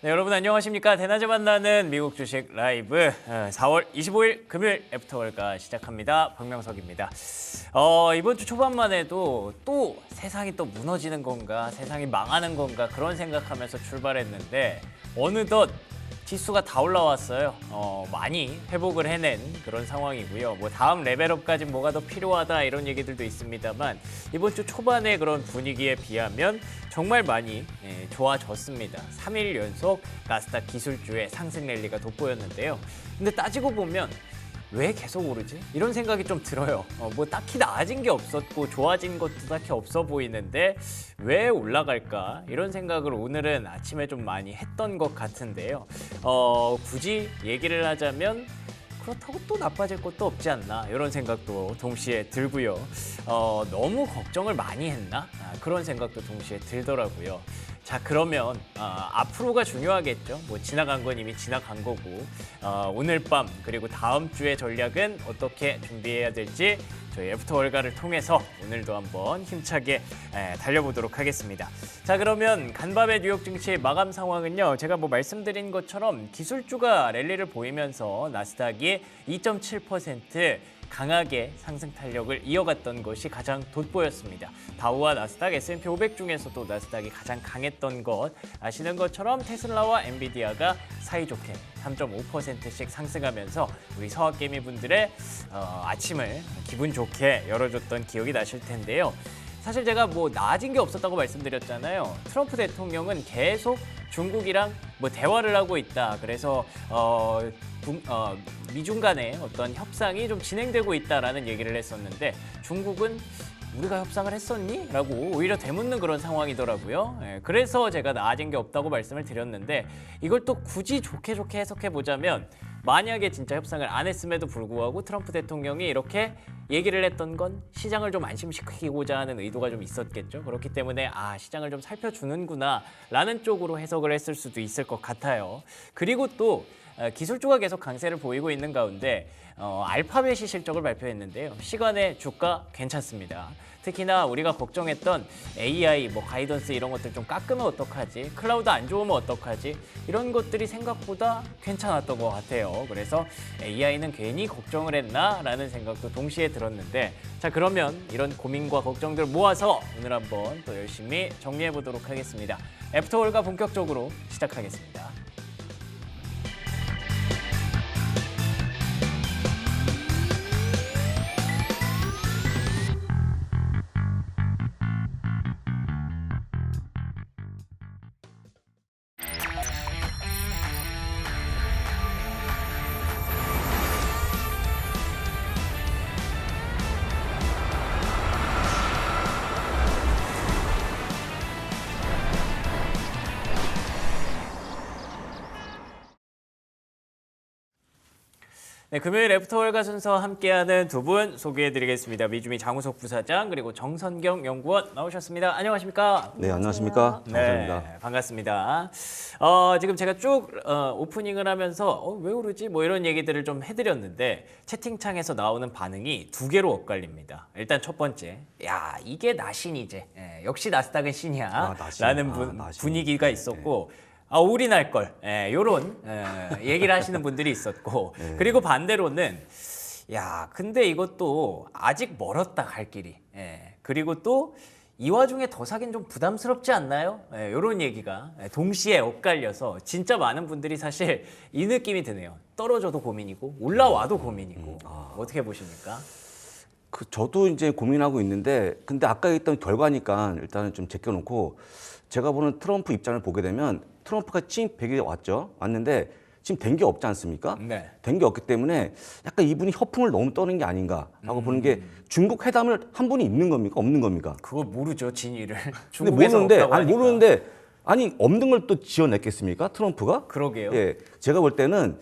네, 여러분 안녕하십니까? 대낮에 만나는 미국 주식 라이브 4월 25일 금요일 애프터월가 시작합니다. 박명석입니다. 이번 주 초반만 해도 또 세상이 또 무너지는 건가, 세상이 망하는 건가 그런 생각하면서 출발했는데 어느덧 지수가 다 올라왔어요. 많이 회복을 해낸 그런 상황이고요. 뭐 다음 레벨업까지 뭐가 더 필요하다 이런 얘기들도 있습니다만 이번 주 초반의 그런 분위기에 비하면 정말 많이 좋아졌습니다. 3일 연속 나스닥 기술주의 상승 랠리가 돋보였는데요. 근데 따지고 보면 왜 계속 오르지? 이런 생각이 좀 들어요. 뭐 딱히 나아진 게 없었고 좋아진 것도 딱히 없어 보이는데 왜 올라갈까? 이런 생각을 오늘은 아침에 좀 많이 했던 것 같은데요. 굳이 얘기를 하자면 그렇다고 또 나빠질 것도 없지 않나 이런 생각도 동시에 들고요. 너무 걱정을 많이 했나? 그런 생각도 동시에 들더라고요. 자, 그러면 앞으로가 중요하겠죠. 뭐 지나간 건 이미 지나간 거고 오늘 밤 그리고 다음 주의 전략은 어떻게 준비해야 될지 저희 애프터월가를 통해서 오늘도 한번 힘차게 달려보도록 하겠습니다. 자, 그러면 간밤의 뉴욕 증시의 마감 상황은요. 제가 뭐 말씀드린 것처럼 기술주가 랠리를 보이면서 나스닥이 2.7% 강하게 상승 탄력을 이어갔던 것이 가장 돋보였습니다. 다우와 나스닥, S&P 500 중에서도 나스닥이 가장 강했던 것 아시는 것처럼 테슬라와 엔비디아가 사이좋게 3.5%씩 상승하면서 우리 서학개미 분들의 아침을 기분 좋게 열어줬던 기억이 나실 텐데요. 사실 제가 뭐 나아진 게 없었다고 말씀드렸잖아요. 트럼프 대통령은 계속 중국이랑 뭐 대화를 하고 있다. 그래서 미중 간의 어떤 협상이 좀 진행되고 있다라는 얘기를 했었는데 중국은 우리가 협상을 했었니? 라고 오히려 되묻는 그런 상황이더라고요. 그래서 제가 나아진 게 없다고 말씀을 드렸는데 이걸 또 굳이 좋게 해석해 보자면 만약에 진짜 협상을 안 했음에도 불구하고 트럼프 대통령이 이렇게 얘기를 했던 건 시장을 좀 안심시키고자 하는 의도가 좀 있었겠죠. 그렇기 때문에 시장을 좀 살펴주는구나 라는 쪽으로 해석을 했을 수도 있을 것 같아요. 그리고 또 기술주가 계속 강세를 보이고 있는 가운데 알파벳이 실적을 발표했는데요. 시간에 주가 괜찮습니다. 특히나 우리가 걱정했던 AI, 뭐 가이던스 이런 것들 좀 깎으면 어떡하지? 클라우드 안 좋으면 어떡하지? 이런 것들이 생각보다 괜찮았던 것 같아요. 그래서 AI는 괜히 걱정을 했나? 라는 생각도 동시에 들었는데 자, 그러면 이런 고민과 걱정들 모아서 오늘 한번 또 열심히 정리해 보도록 하겠습니다. 애프터월가 본격적으로 시작하겠습니다. 네, 금요일 애프터월가 순서 함께하는 두 분 소개해드리겠습니다. 미주미 장우석 부사장 그리고 정선경 연구원 나오셨습니다. 안녕하십니까? 네, 안녕하십니까? 네, 반갑습니다. 지금 제가 쭉 오프닝을 하면서 왜 오르지? 뭐 이런 얘기들을 좀 해드렸는데 채팅창에서 나오는 반응이 두 개로 엇갈립니다. 일단 첫 번째, 야 이게 나신이제. 역시 나스닥은 신이야. 라는 분위기가 있었고 올인할 걸, 요런 얘기를 하시는 분들이 있었고 그리고 반대로는 야 근데 이것도 아직 멀었다 갈 길이 그리고 또 이 와중에 더 사긴 좀 부담스럽지 않나요? 요런 얘기가 동시에 엇갈려서 진짜 많은 분들이 사실 이 느낌이 드네요. 떨어져도 고민이고 올라와도 고민이고 어떻게 보십니까? 저도 이제 고민하고 있는데 근데 아까 했던 결과니까 일단은 좀 제껴놓고 제가 보는 트럼프 입장을 보게 되면 트럼프가 찐 100에 왔는데 지금 된 게 없지 않습니까? 네. 된 게 없기 때문에 약간 이분이 허풍을 너무 떠는 게 아닌가라고 보는 게 중국 회담을 한 분이 있는 겁니까? 없는 겁니까? 그걸 모르죠, 진위를. 근데 중국에서 없다고 하니까. 모르는데 없는 걸 또 지어냈겠습니까? 트럼프가? 그러게요. 예, 제가 볼 때는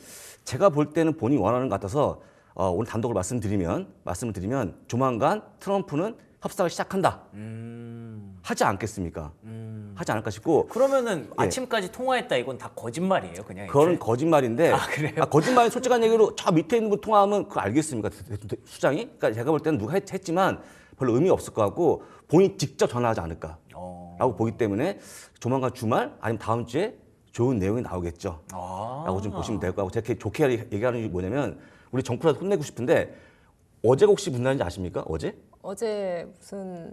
본인이 원하는 것 같아서 오늘 단독을 말씀을 드리면 조만간 트럼프는 협상을 시작한다. 하지 않겠습니까? 하지 않을까 싶고. 그러면은 아침까지 통화했다 이건 다 거짓말이에요, 그냥. 그건 거짓말인데. 그래요? 거짓말이 솔직한 얘기로 저 밑에 있는 분 통화하면 그거 알겠습니까? 수장이? 그러니까 제가 볼 때는 누가 했지만 별로 의미 없을 것 같고 본인이 직접 전화하지 않을까. 라고 보기 때문에 조만간 주말 아니면 다음 주에 좋은 내용이 나오겠죠. 라고 좀 보시면 될 거고, 제가 좋게 얘기하는 게 뭐냐면 우리 정프라도 혼내고 싶은데 어제가 혹시 무슨 날인지 아십니까? 어제? 어제 무슨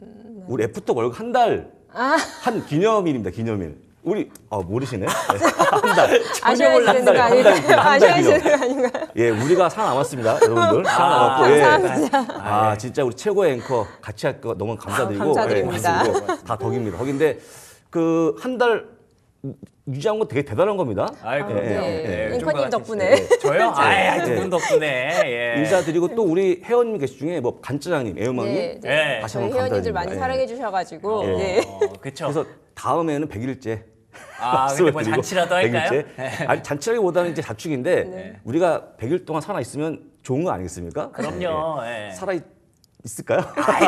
우리 애프터 월드 한 달 한 기념일입니다. 기념일. 우리 모르시네? 네. 한 달. 아셔야 되는 거 한 아닌가요? 달 아셔야 기념. 되는 거 아닌가요? 예, 우리가 살아남았습니다, 여러분들. 살아남았고, 감사합니다. 진짜 우리 최고의 앵커 같이 할 거 너무 감사드리고, 감사드립니다. 다 덕입니다. 덕인데 그 한 달 유지한 건 되게 대단한 겁니다. 아이고, 네. 요즘과 앵커님 같이 덕분에. 저요? 두 분 덕분에. 예. 인사드리고 또 우리 회원님 계신 중에 뭐 간짜장님, 애호망님 네, 네. 다시 저희 한번 회원님들 감사드립니다. 많이 예. 사랑해 주셔가지고 예. 네. 그쵸. 그래서 다음에는 100일째. 근데 뭐 잔치라도 할까요? 100일째. 아니, 잔치라기보다는 이제 자축인데 우리가 100일 동안 살아 있으면 좋은 거 아니겠습니까? 그럼요. 예. 살아 있을까요?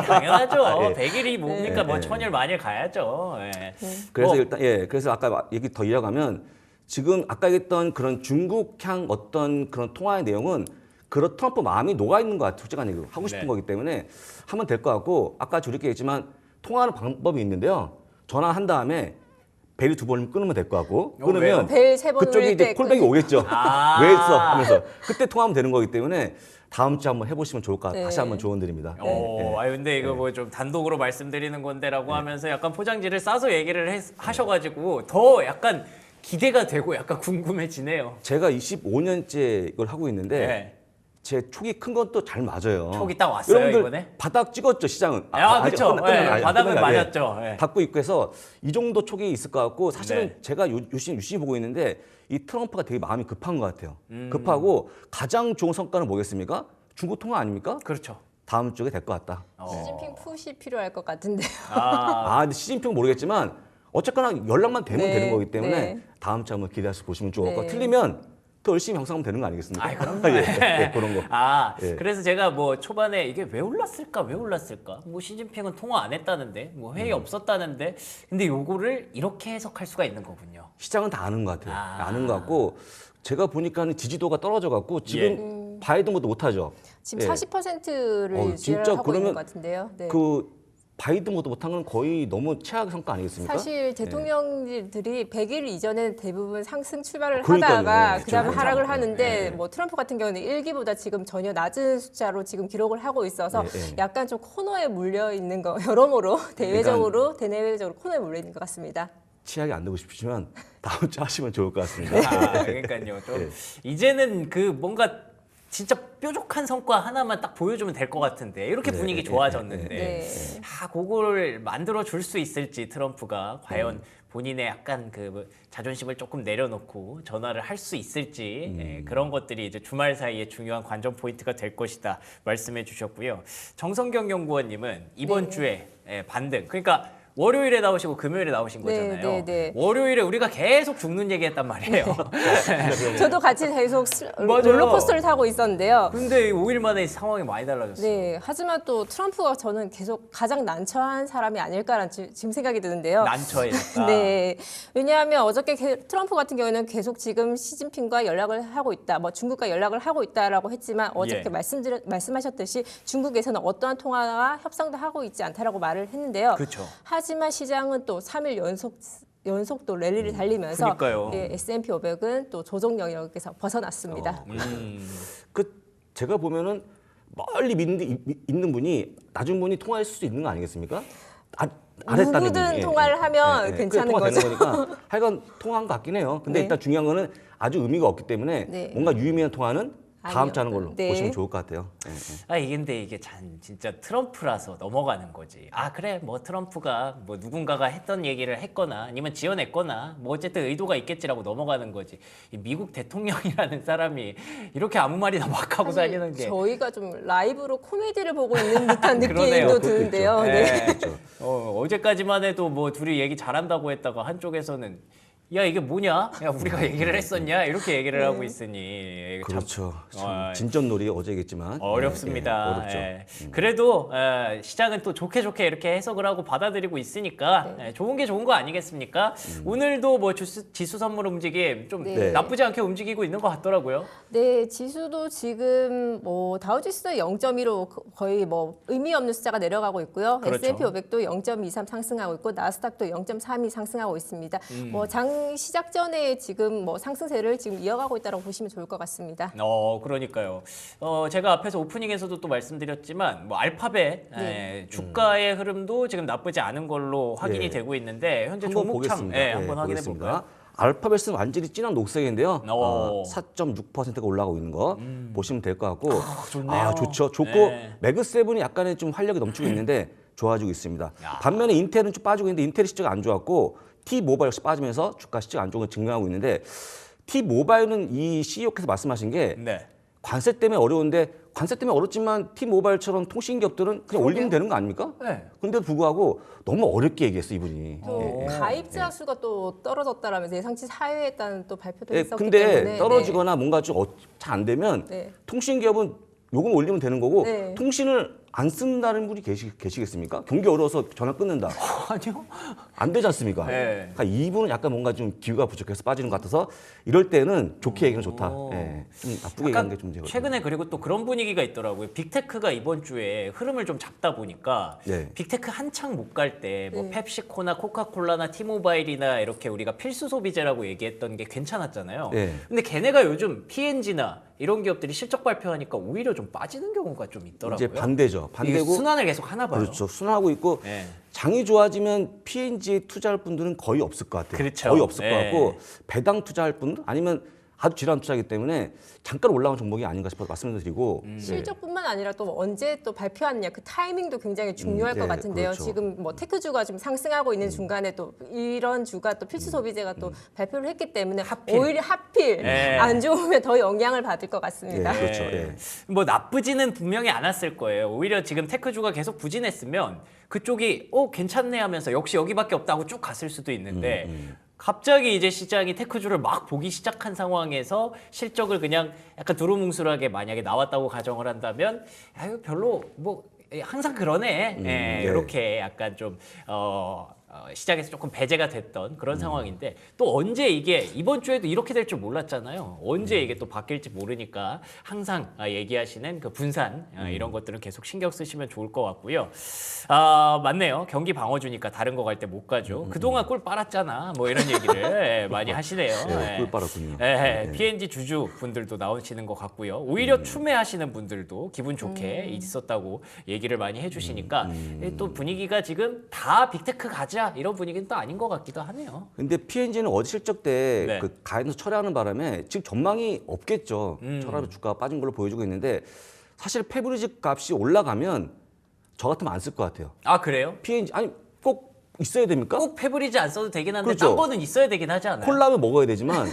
당연하죠. 예. 100일이 뭡니까? 뭐 천일 만일 가야죠. 예. 그래서 뭐, 일단 그래서 아까 얘기 더 이어가면 지금 아까 얘기했던 그런 중국향 어떤 그런 통화의 내용은 그런 트럼프 마음이 녹아 있는 것 같아요. 솔직한 얘기로 하고 싶은 네. 거기 때문에 하면 될 것 같고 아까 저렇게 얘기했지만 통화하는 방법이 있는데요. 전화한 다음에 벨이 2번 끊으면 될 것 같고 왜요? 끊으면 벨 3번 그쪽이 울릴 이제 때 콜백이 오겠죠. 아. 왜 했어? 하면서 그때 통화하면 되는 거기 때문에 다음 주에 한번 해보시면 좋을 것 같아요. 네. 다시 한번 조언드립니다. 근데 이거 뭐 좀 단독으로 말씀드리는 건데라고 하면서 약간 포장지를 싸서 얘기를 하셔가지고 더 약간 기대가 되고 약간 궁금해지네요. 제가 25년째 이걸 하고 있는데 네. 제 촉이 큰 건 또 잘 맞아요. 촉이 딱 왔어요, 여러분들 이번에? 바닥 찍었죠, 시장은. 그렇죠. 바닥은 끝나요. 맞았죠. 예. 닫고 있고 해서 이 정도 촉이 있을 것 같고 사실은 네. 제가 유심히 보고 있는데 이 트럼프가 되게 마음이 급한 것 같아요. 음. 급하고 가장 좋은 성과는 뭐겠습니까? 중국 통화 아닙니까? 그렇죠. 다음 주에 될 것 같다. 시진핑 푸시 필요할 것 같은데요. 근데 시진핑 모르겠지만 어쨌거나 연락만 되면 네, 되는 거기 때문에 네. 다음 주 한번 기대해서 보시면 좋을 것 네. 같고 틀리면 더 열심히 방송하면 되는 거 아니겠습니까? 그럼요. 그런 거. 예. 그래서 제가 뭐 초반에 이게 왜 올랐을까? 뭐 시진핑은 통화 안 했다는데, 뭐 회의 없었다는데, 근데 요거를 이렇게 해석할 수가 있는 거군요. 시장은 다 아는 것 같아요. 아. 아는 것 같고 제가 보니까는 지지도가 떨어져 갖고 지금 바이든 것도 못하죠. 지금 예. 40%를 진짜 지지하고 있는 그러면 것 같은데요. 네. 그 바이든 것도 못한 건 거의 너무 최악의 성과 아니겠습니까? 사실 대통령들이 100일 이전에 대부분 상승 출발을 그러니까요. 하다가 그렇죠. 그다음에 하락을 그렇죠. 하는데 뭐 트럼프 같은 경우는 1기보다 지금 전혀 낮은 숫자로 지금 기록을 하고 있어서 네. 약간 좀 코너에 물려 있는 거 여러모로 대내외적으로 코너에 물려 있는 것 같습니다. 치약이 안 되고 싶으시면 다음 주 하시면 좋을 것 같습니다. 그러니까요. 좀 예. 이제는 그 뭔가 진짜 뾰족한 성과 하나만 딱 보여주면 될 것 같은데 이렇게 네, 분위기 네, 좋아졌는데 네. 그거를 만들어 줄 수 있을지 트럼프가 과연 본인의 약간 그 자존심을 조금 내려놓고 전화를 할 수 있을지 그런 것들이 이제 주말 사이에 중요한 관전 포인트가 될 것이다 말씀해 주셨고요. 정성경 연구원님은 이번 네. 주에 반등 그러니까 월요일에 나오시고 금요일에 나오신 네, 거잖아요. 네, 네. 월요일에 우리가 계속 죽는 얘기했단 말이에요. 저도 같이 계속 맞아요. 롤러코스터를 타고 있었는데요. 근데 5일 만에 상황이 많이 달라졌어요. 네, 하지만 또 트럼프가 저는 계속 가장 난처한 사람이 아닐까라는 지금 생각이 드는데요. 난처해졌다. 네, 왜냐하면 어저께 트럼프 같은 경우에는 계속 지금 시진핑과 연락을 하고 있다, 뭐 중국과 연락을 하고 있다라고 했지만 어저께 예. 말씀하셨듯이 중국에서는 어떠한 통화와 협상도 하고 있지 않다라고 말을 했는데요. 그렇죠. 하지만 시장은 또 3일 연속 또 랠리를 달리면서 그러니까요. 예, S&P 500은 또 조정 영역에서 벗어났습니다. 그 제가 보면은 멀리 있는 분이 나중 분이 통화할 수 있는 거 아니겠습니까? 안 했다는 누구든 분이. 통화를 하면 괜찮은 통화 거죠. 되는 거니까 하여간 통화한 것 같긴 해요. 근데 네. 일단 중요한 거는 아주 의미가 없기 때문에 네. 뭔가 유의미한 통화는 다음 주 하는 걸로 네. 보시면 좋을 것 같아요. 근데 이게 진짜 트럼프라서 넘어가는 거지. 그래, 뭐 트럼프가 뭐 누군가가 했던 얘기를 했거나 아니면 지어냈거나 뭐 어쨌든 의도가 있겠지라고 넘어가는 거지. 이 미국 대통령이라는 사람이 이렇게 아무 말이나 막 하고 사실 다니는 게. 저희가 좀 라이브로 코미디를 보고 있는 듯한 그러네요. 느낌도 그것도 드는데요. 있죠. 네. 그렇죠. 어제까지만 해도 뭐 둘이 얘기 잘한다고 했다가 한쪽에서는 야 이게 뭐냐? 야 우리가 얘기를 했었냐? 이렇게 얘기를 하고 있으니 참 그렇죠. 참 진전놀이 어제겠지만 어렵습니다. 어렵죠. 그래도 시장은 또 좋게 이렇게 해석을 하고 받아들이고 있으니까 좋은 게 좋은 거 아니겠습니까? 오늘도 뭐 지수 선물 움직임 좀 네. 나쁘지 않게 움직이고 있는 것 같더라고요. 네, 지수도 지금 뭐 다우지수도 0.15 거의 뭐 의미 없는 숫자가 내려가고 있고요. 그렇죠. S&P 500도 0.23 상승하고 있고 나스닥도 0.32 상승하고 있습니다. 뭐 장내 장 시작 전에 지금 뭐 상승세를 지금 이어가고 있다고 보시면 좋을 것 같습니다. 그러니까요. 제가 앞에서 오프닝에서도 또 말씀드렸지만 뭐 알파벳 주가의 흐름도 지금 나쁘지 않은 걸로 확인이 예. 되고 있는데 현재 한번 종목창 보겠습니다. 한번 확인해 볼까요? 알파벳은 완전히 진한 녹색인데요. 오. 4.6%가 올라가고 있는 거 보시면 될 것 같고. 좋네요. 좋죠. 좋고 네. 매그세븐이 약간의 좀 활력이 넘치고 있는데 좋아지고 있습니다. 반면에 인텔은 좀 빠지고 있는데 인텔이 실적이 안 좋았고 T모바일 역시 빠지면서 주가 실적이 안 좋은 걸 증명하고 있는데 T모바일은 이 CEO께서 말씀하신 게 네. 관세 때문에 어려운데 관세 때문에 어렵지만 T모바일처럼 통신기업들은 그냥 올리면 되는 거 아닙니까? 네. 근데도 불구하고 너무 어렵게 얘기했어 이분이. 또 예. 가입자 수가 또 떨어졌다라면서 예상치 사회했다는 또 발표도 예, 했었기 근데 때문에 떨어지거나 뭔가 좀 잘 안 되면 네. 통신기업은 요금 올리면 되는 거고 네. 통신을 안 쓴다는 분이 계시겠습니까? 경기 어려워서 전화 끊는다. 아니요. 안 되지 않습니까? 네. 그러니까 이분은 약간 뭔가 좀 기회가 부족해서 빠지는 것 같아서 이럴 때는 좋게 얘기는 좋다. 예. 좀 나쁘게 얘기하는 게 좀 제가 최근에 그리고 또 그런 분위기가 있더라고요. 빅테크가 이번 주에 흐름을 좀 잡다 보니까 네. 빅테크 한창 못 갈 때 뭐 네. 펩시코나 코카콜라나 티모바일이나 이렇게 우리가 필수 소비재라고 얘기했던 게 괜찮았잖아요. 네. 근데 걔네가 요즘 P&G나 이런 기업들이 실적 발표하니까 오히려 좀 빠지는 경우가 좀 있더라고요. 이제 반대죠. 이게 반대고 순환을 계속 하나 봐요. 그렇죠. 순하고 있고 네. 장이 좋아지면 P&G에 투자할 분들은 거의 없을 것 같아요. 그렇죠. 거의 없을 네. 것 같고 배당 투자할 분들 아니면 아주 질환 투자이기 때문에 잠깐 올라온 종목이 아닌가 싶어서 말씀을 드리고 실적뿐만 아니라 또 언제 또 발표하느냐 그 타이밍도 굉장히 중요할 것 네, 같은데요. 그렇죠. 지금 뭐 테크주가 좀 상승하고 있는 중간에 또 이런 주가 또 필수 소비재가 또 발표를 했기 때문에 오히려 하필 네. 안 좋으면 더 영향을 받을 것 같습니다. 예, 그렇죠. 예. 뭐 나쁘지는 분명히 않았을 거예요. 오히려 지금 테크주가 계속 부진했으면 그쪽이 괜찮네 하면서 역시 여기밖에 없다고 쭉 갔을 수도 있는데 갑자기 이제 시장이 테크주를 막 보기 시작한 상황에서 실적을 그냥 약간 두루뭉술하게 만약에 나왔다고 가정을 한다면 아유 별로 뭐 항상 그러네. 네. 이렇게 약간 좀 시장에서 조금 배제가 됐던 그런 상황인데 또 언제 이게 이번 주에도 이렇게 될 줄 몰랐잖아요. 언제 이게 또 바뀔지 모르니까 항상 얘기하시는 그 분산 이런 것들은 계속 신경 쓰시면 좋을 것 같고요. 맞네요. 경기 방어주니까 다른 거 갈 때 못 가죠. 그동안 꿀 빨았잖아. 뭐 이런 얘기를 많이 하시네요. 예, 꿀 빨았군요. P&G 주주 분들도 나오시는 것 같고요. 오히려 추매하시는 분들도 기분 좋게 있었다고 얘기를 많이 해주시니까 또 분위기가 지금 다 빅테크 가자 이런 분위기는 또 아닌 것 같기도 하네요. 근데 P&G는 어제 실적 때 네. 그 가이던스 철회하는 바람에 지금 전망이 없겠죠. 철하로 주가가 빠진 걸로 보여주고 있는데 사실 페브리즈 값이 올라가면 저 같으면 안 쓸 것 같아요. 아 그래요? P&G 아니 꼭 있어야 됩니까? 꼭 페브리즈 안 써도 되긴 한데 그렇죠. 딴 거는 있어야 되긴 하지 않아요? 콜라면 먹어야 되지만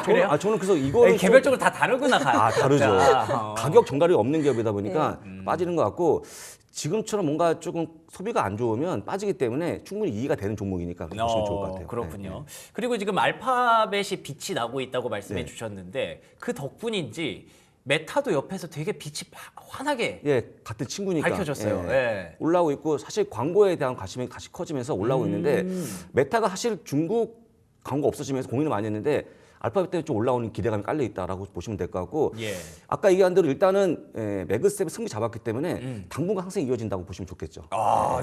그래요? 저는 그래서 이거는 개별적으로 다 다르구나. 다르죠. 자, 가격 정갈이 없는 기업이다 보니까 빠지는 것 같고 지금처럼 뭔가 조금 소비가 안 좋으면 빠지기 때문에 충분히 이해가 되는 종목이니까 그렇게 보시면 좋을 것 같아요. 그렇군요. 네. 그리고 지금 알파벳이 빛이 나고 있다고 말씀해 네. 주셨는데 그 덕분인지 메타도 옆에서 되게 빛이 환하게 예, 같은 친구니까 밝혀졌어요. 예. 올라오고 있고 사실 광고에 대한 관심이 같이 커지면서 올라오고 있는데 메타가 사실 중국 광고 없어지면서 고민을 많이 했는데 알파벳 때문에 좀 올라오는 기대감이 깔려 있다라고 보시면 될 것 같고 예. 아까 얘기한 대로 일단은 매그셉 승리 잡았기 때문에 당분간 항상 이어진다고 보시면 좋겠죠.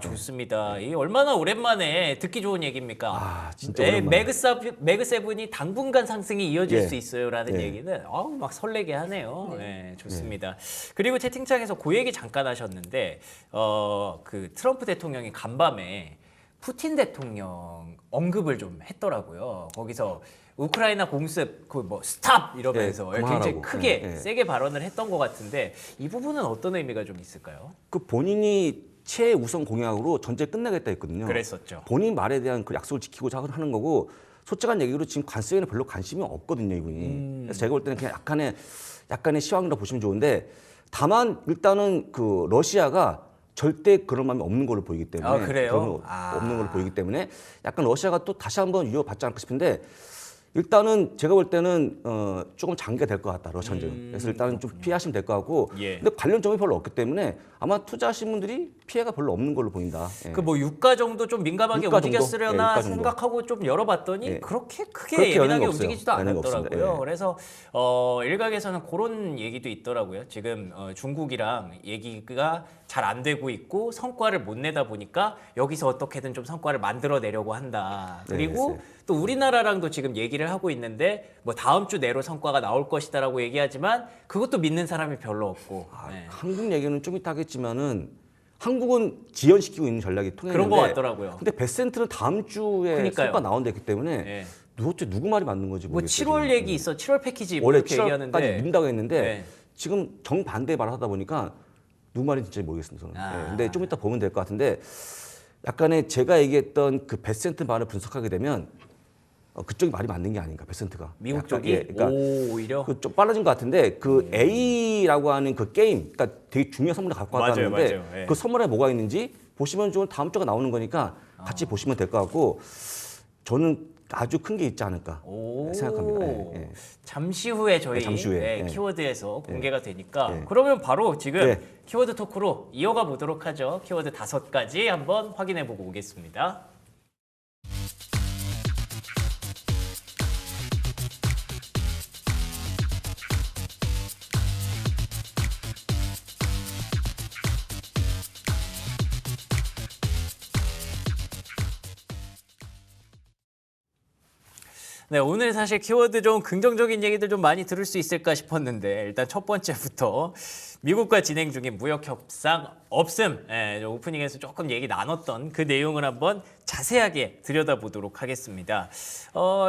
좋습니다. 이 얼마나 오랜만에 듣기 좋은 얘기입니까? 진짜 오랜만에. 매그세븐이 당분간 상승이 이어질 예. 수 있어요라는 예. 얘기는 막 설레게 하네요. 네, 좋습니다. 그리고 채팅창에서 그 얘기 잠깐 하셨는데 그 트럼프 대통령이 간밤에 푸틴 대통령 언급을 좀 했더라고요. 거기서 우크라이나 공습 그 뭐 스탑 이러면서 예, 굉장히 그만하라고. 크게 예, 예. 세게 발언을 했던 것 같은데 이 부분은 어떤 의미가 좀 있을까요? 그 본인이 최우선 공약으로 전쟁 끝내겠다 했거든요. 그랬었죠. 본인 말에 대한 그 약속을 지키고자 하는 거고 솔직한 얘기로 지금 관세에는 별로 관심이 없거든요, 이분이. 그래서 제가 볼 때는 그냥 약간의 시황이라고 보시면 좋은데 다만 일단은 그 러시아가 절대 그런 마음이 없는 걸로 보이기 때문에 그래요? 없는 걸로 보이기 때문에 약간 러시아가 또 다시 한번 위협받지 않을까 싶은데 일단은 제가 볼 때는 조금 장기가 될 것 같다 러시아는. 그래서 일단은 좀 피하시면 될 것 같고. 예. 근데 관련점이 별로 없기 때문에 아마 투자하신 분들이 피해가 별로 없는 걸로 보인다. 예. 그 뭐 유가 정도 좀 민감하게 유가 정도? 움직였으려나 예, 유가 정도. 생각하고 좀 열어봤더니 예. 그렇게 크게 그렇게 예민하게 영향이 없어요. 움직이지도 영향이 않았더라고요. 없습니다. 예. 그래서 일각에서는 그런 얘기도 있더라고요. 지금 중국이랑 얘기가 잘 안 되고 있고 성과를 못 내다 보니까 여기서 어떻게든 좀 성과를 만들어내려고 한다. 네, 그리고 네. 또 우리나라랑도 지금 얘기를 하고 있는데 뭐 다음 주 내로 성과가 나올 것이다라고 얘기하지만 그것도 믿는 사람이 별로 없고. 네. 한국 얘기는 좀 이따 하겠지만은 한국은 지연시키고 있는 전략이 통했는데 그런 것 같더라고요. 근데 베센트는 다음 주에 그러니까요. 성과 나온다 했기 때문에 네. 도대체 누구 말이 맞는 건지 뭐 모르겠어요. 7월 지금. 얘기 있어. 7월 패키지 뭐 원래 이렇게 7월까지 얘기하는데. 민다고 했는데 네. 지금 정반대 말을 하다 보니까 누구 말인지 진짜 모르겠습니다. 저는. 아. 근데 좀 이따 보면 될 것 같은데 약간의 제가 얘기했던 그 베센트 말을 분석하게 되면 그쪽이 말이 맞는 게 아닌가 베센트가 미국 약간, 쪽이 예, 그러니까 오히려 그 좀 빨라진 것 같은데 그 A라고 하는 그 게임, 그러니까 되게 중요한 선물을 갖고 맞아요, 왔다는데 맞아요. 예. 그 선물에 뭐가 있는지 보시면 좀 다음 주가 나오는 거니까 같이 보시면 될 것 같고 저는 아주 큰 게 있지 않을까 생각합니다. 예, 예. 잠시 후에 저희 네, 잠시 후에. 네, 예. 키워드에서 공개가 되니까 예. 그러면 바로 지금 예. 키워드 토크로 이어가 보도록 하죠. 키워드 5가지 한번 확인해 보고 오겠습니다. 네, 오늘 사실 키워드 좀 긍정적인 얘기들 좀 많이 들을 수 있을까 싶었는데 일단 첫 번째부터 미국과 진행 중인 무역 협상 없음. 예, 오프닝에서 조금 얘기 나눴던 그 내용을 한번 자세하게 들여다보도록 하겠습니다.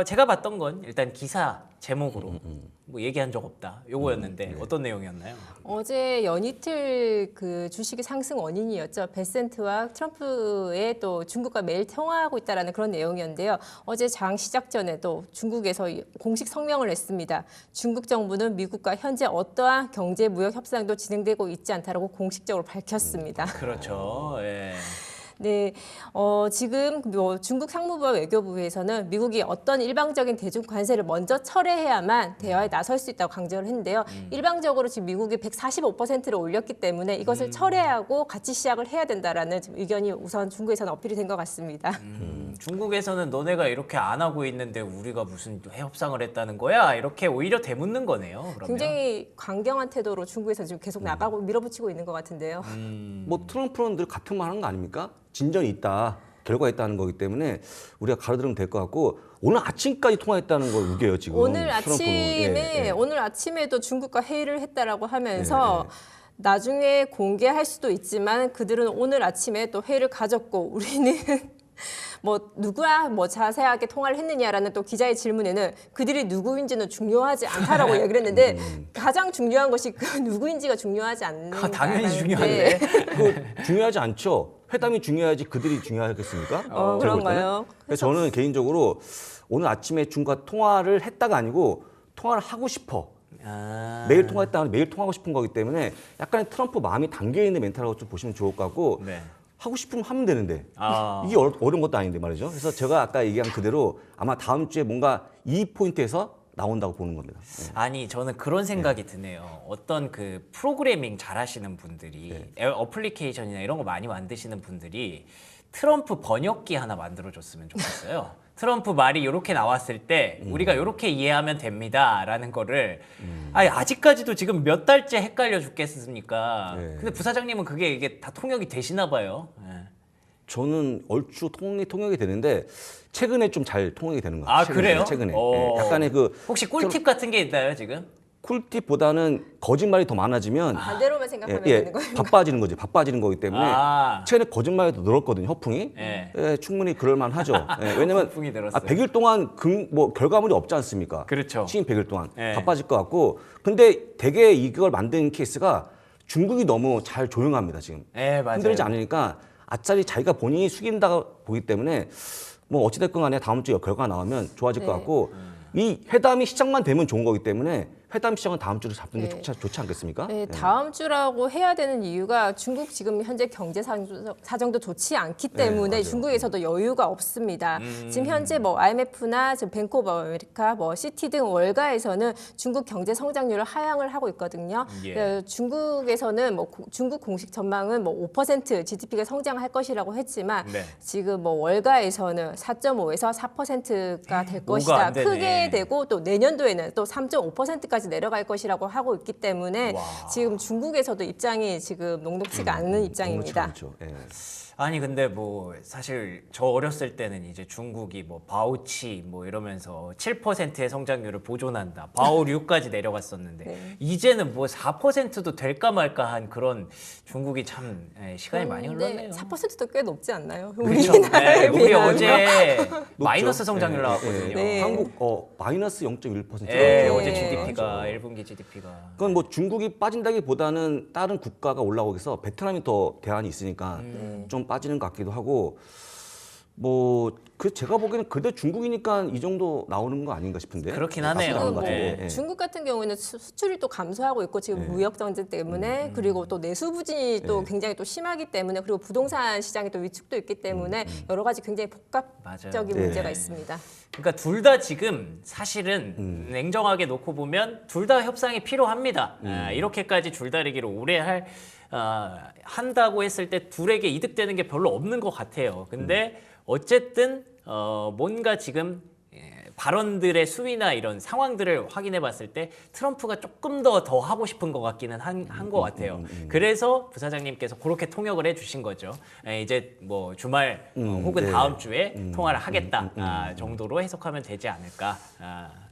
제가 봤던 건 일단 기사 제목으로 뭐 얘기한 적 없다 요거였는데 어떤 내용이었나요? 어제 연이틀 그 주식의 상승 원인이었죠. 베센트와 트럼프의 또 중국과 매일 통화하고 있다라는 그런 내용이었는데요. 어제 장 시작 전에 또 중국에서 공식 성명을 냈습니다. 중국 정부는 미국과 현재 어떠한 경제 무역 협상도 진행되고 있지 않다라고 공식적으로 밝혔습니다. 그렇죠. 예. 네, 지금 뭐 중국 상무부와 외교부에서는 미국이 어떤 일방적인 대중 관세를 먼저 철회해야만 대화에 나설 수 있다고 강조를 했는데요. 일방적으로 지금 미국이 145%를 올렸기 때문에 이것을 철회하고 같이 시작을 해야 된다라는 지금 의견이 우선 중국에서는 어필이 된 것 같습니다. 중국에서는 너네가 이렇게 안 하고 있는데 우리가 무슨 협상을 했다는 거야? 이렇게 오히려 되묻는 거네요. 그러면. 굉장히 강경한 태도로 중국에서 지금 계속 나가고 밀어붙이고 있는 것 같은데요. 뭐 트럼프는 늘 같은 말 하는 거 아닙니까? 진전이 있다, 결과가 있다는 거기 때문에 우리가 가로들으면 될 것 같고 오늘 아침까지 통화했다는 걸 우겨요 지금. 오늘 트럼프. 아침에 예, 예. 오늘 아침에도 중국과 회의를 했다라고 하면서 나중에 공개할 수도 있지만 그들은 오늘 아침에 또 회의를 가졌고 우리는 뭐 누구야 뭐 자세하게 통화를 했느냐라는 또 기자의 질문에는 그들이 누구인지는 중요하지 않다라고 얘기를 했는데 가장 중요한 것이 그 누구인지가 중요하지 않는 당연히 네. 중요한데. 그 중요하지 않죠. 회담이 중요하지 그들이 중요하겠습니까? 제가 볼 때는. 그런가요? 그래서 저는 개인적으로 오늘 아침에 중국과 통화를 했다가 아니고 통화를 하고 싶어. 아. 매일 통화했다가 매일 통화하고 싶은 거기 때문에 약간의 트럼프 마음이 담겨 있는 멘트라고 좀 보시면 좋을 것 같고 네. 하고 싶으면 하면 되는데 아. 이게 어려운 것도 아닌데 말이죠. 그래서 제가 아까 얘기한 그대로 아마 다음 주에 뭔가 이 포인트에서 나온다고 보는 겁니다. 네. 아니 저는 그런 생각이 드네요. 어떤 그 프로그래밍 잘하시는 분들이 어플리케이션이나 이런 거 많이 만드시는 분들이 트럼프 번역기 하나 만들어줬으면 좋겠어요. 트럼프 말이 이렇게 나왔을 때 우리가 이렇게 이해하면 됩니다라는 거를 아니, 아직까지도 지금 몇 달째 헷갈려 죽겠습니까? 네. 근데 부사장님은 그게 이게 다 통역이 되시나 봐요. 예. 저는 얼추 통역이 되는데 최근에 좀 잘 통역이 되는 것 아, 같아요. 그래요? 최근에. 오. 예, 약간의 그 혹시 꿀팁 같은 게 있나요 지금? 꿀팁보다는 거짓말이 더 많아지면 반대로만 생각하면 예, 되는 거예요. 바빠지는 거지. 바빠지는 거기 때문에 아. 최근에 거짓말이 더 늘었거든요. 허풍이. 예. 예, 충분히 그럴 만하죠. 예, 왜냐면 허풍이 늘었어요. 100일 동안 뭐 결과물이 없지 않습니까? 그렇죠. 취임 100일 동안 예. 바빠질 것 같고. 근데 되게 이걸 만든 케이스가 중국이 너무 잘 조용합니다. 지금. 예, 맞아요. 흔들리지 않으니까 아짜리 자기가 본인이 숙인다고 보기 때문에 뭐 어찌됐건 간에 다음 주에 결과가 나오면 좋아질 것 네. 같고 이 회담이 시작만 되면 좋은 거기 때문에 회담 시작은 다음 주로 잡는 게 네. 좋지 않겠습니까? 네, 다음 주라고 해야 되는 이유가 중국 지금 현재 경제 사정도 좋지 않기 때문에 맞아요. 중국에서도 여유가 없습니다. 지금 현재 뭐 IMF나 지금 뱅크 오브 아메리카, 뭐 시티 등 월가에서는 중국 경제 성장률을 하향을 하고 있거든요. 예. 중국에서는 뭐 중국 공식 전망은 뭐 5% GDP가 성장할 것이라고 했지만 네. 지금 뭐 월가에서는 4.5에서 4%가 될 오가 것이다. 안 되네. 크게 되고 또 내년도에는 또 3.5%까지 내려갈 것이라고 하고 있기 때문에 와. 지금 중국에서도 입장이 지금 녹록치가 않는 입장입니다. 그렇죠. 예. 아니 근데 뭐 사실 저 어렸을 때는 이제 중국이 뭐 바오치 뭐 이러면서 7%의 성장률을 보존한다. 바오6까지 내려갔었는데 네. 이제는 뭐 4%도 될까 말까 한 그런 중국이 참 시간이 많이 그런데 흘렀네요. 4%도 꽤 높지 않나요? 그렇죠. 우리나라에 네, 우리 비하면. 어제 높죠. 마이너스 성장률 예, 나왔거든요. 예. 네. 한국 마이너스 0.1%. 예, 네. 어제 네. GDP가 1분기 GDP가 그건 뭐 중국이 빠진다기보다는 다른 국가가 올라오기 위해서 베트남이 더 대안이 있으니까 좀 빠지는 것 같기도 하고 뭐 그 제가 보기에는 그래도 중국이니까 이 정도 나오는 거 아닌가 싶은데 그렇긴 나쁘지 하네요. 않은 지금 것 뭐 같은데, 예. 중국 같은 경우에는 수출이 또 감소하고 있고 지금 무역 전쟁 때문에 그리고 또 내수 부진이 또 굉장히 또 심하기 때문에 그리고 부동산 시장이 또 위축도 있기 때문에 여러 가지 굉장히 복합적인 맞아요. 문제가 네. 있습니다. 그러니까 둘 다 지금 사실은 냉정하게 놓고 보면 둘 다 협상이 필요합니다. 이렇게까지 줄다리기를 오래 한다고 했을 때 둘에게 이득되는 게 별로 없는 것 같아요. 근데 어쨌든 뭔가 지금 발언들의 수위나 이런 상황들을 확인해 봤을 때 트럼프가 조금 더 하고 싶은 것 같기는 한 것 같아요. 그래서 부사장님께서 그렇게 통역을 해주신 거죠. 이제 뭐 주말 혹은 네. 다음 주에 통화를 하겠다 정도로 해석하면 되지 않을까.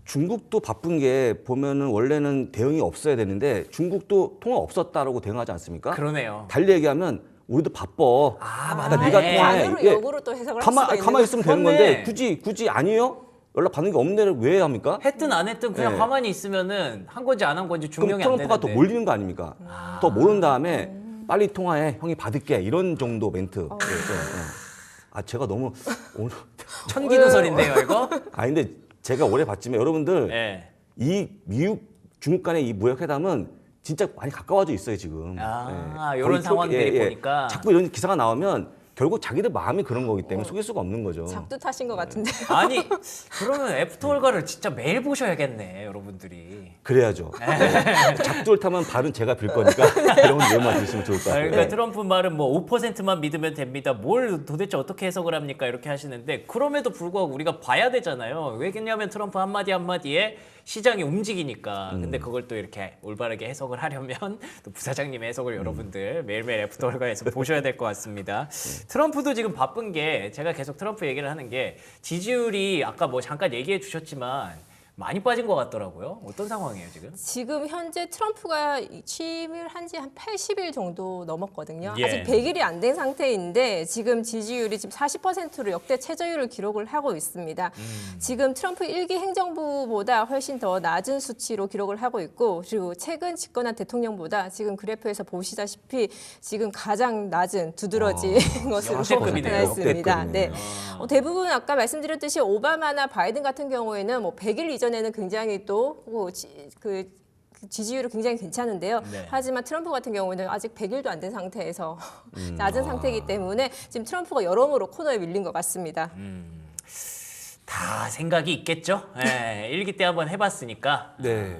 중국도 바쁜 게 보면은 원래는 대응이 없어야 되는데 중국도 통화 없었다라고 대응하지 않습니까? 그러네요. 달리 얘기하면 우리도 바빠. 아, 그러니까 맞네. 네가 통화해. 반으로 이게 역으로 또 해석을 할 수가 있는 가만히 있으면 되는 맞네. 건데 굳이 아니요? 연락 받는 게 없는데 왜 합니까? 했든 안 했든 그냥 네. 가만히 있으면은 한 건지 안 한 건지 그럼 증명이 안 트럼프가 더 되는데. 몰리는 거 아닙니까? 더 모른 다음에 빨리 통화해. 형이 받을게. 이런 정도 멘트. 예. 아 제가 너무 오늘 천기누설인데요, 이거? 아 근데 제가 오래 봤지만 여러분들 네. 이 미국 중국 간의 이 무역 회담은 진짜 많이 가까워져 있어요 지금. 아, 예. 이런 거의 상황들이 보니까. 자꾸 이런 기사가 나오면 결국 자기들 마음이 그런 거기 때문에 속일 수가 없는 거죠. 작두 타신 것 같은데. 아니, 그러면 애프터월가를 진짜 매일 보셔야겠네, 여러분들이. 그래야죠. 작두를 타면 발은 제가 빌 거니까 여러분 내용만 들으시면 좋을 것 같아요. 그러니까 트럼프 말은 뭐 5%만 믿으면 됩니다. 뭘 도대체 어떻게 해석을 합니까? 이렇게 하시는데 그럼에도 불구하고 우리가 봐야 되잖아요. 왜냐하면 트럼프 한마디 한마디에 시장이 움직이니까. 근데 그걸 또 이렇게 올바르게 해석을 하려면 또 부사장님의 해석을 여러분들 매일매일 애프터월가에서 보셔야 될 것 같습니다. 트럼프도 지금 바쁜 게 제가 계속 트럼프 얘기를 하는 게 지지율이 아까 뭐 잠깐 얘기해 주셨지만 많이 빠진 것 같더라고요. 어떤 상황이에요 지금? 지금 현재 트럼프가 취임을 한 지 한 80일 정도 넘었거든요. 예. 아직 100일이 안 된 상태인데 지금 지지율이 지금 40%로 역대 최저율을 기록을 하고 있습니다. 지금 트럼프 1기 행정부보다 훨씬 더 낮은 수치로 기록을 하고 있고 그리고 최근 집권한 대통령보다 지금 그래프에서 보시다시피 지금 가장 낮은 두드러진 것으로 역대급이네요. 나타났습니다. 역대급이네요. 네. 대부분 아까 말씀드렸듯이 오바마나 바이든 같은 경우에는 뭐 100일 이전에는 굉장히 또 지지율이 굉장히 괜찮은데요. 네. 하지만 트럼프 같은 경우는 아직 100일도 안 된 상태에서 낮은 상태이기 때문에 지금 트럼프가 여러모로 코너에 밀린 것 같습니다. 다 생각이 있겠죠. 예, 일기 때 한번 해봤으니까. 네.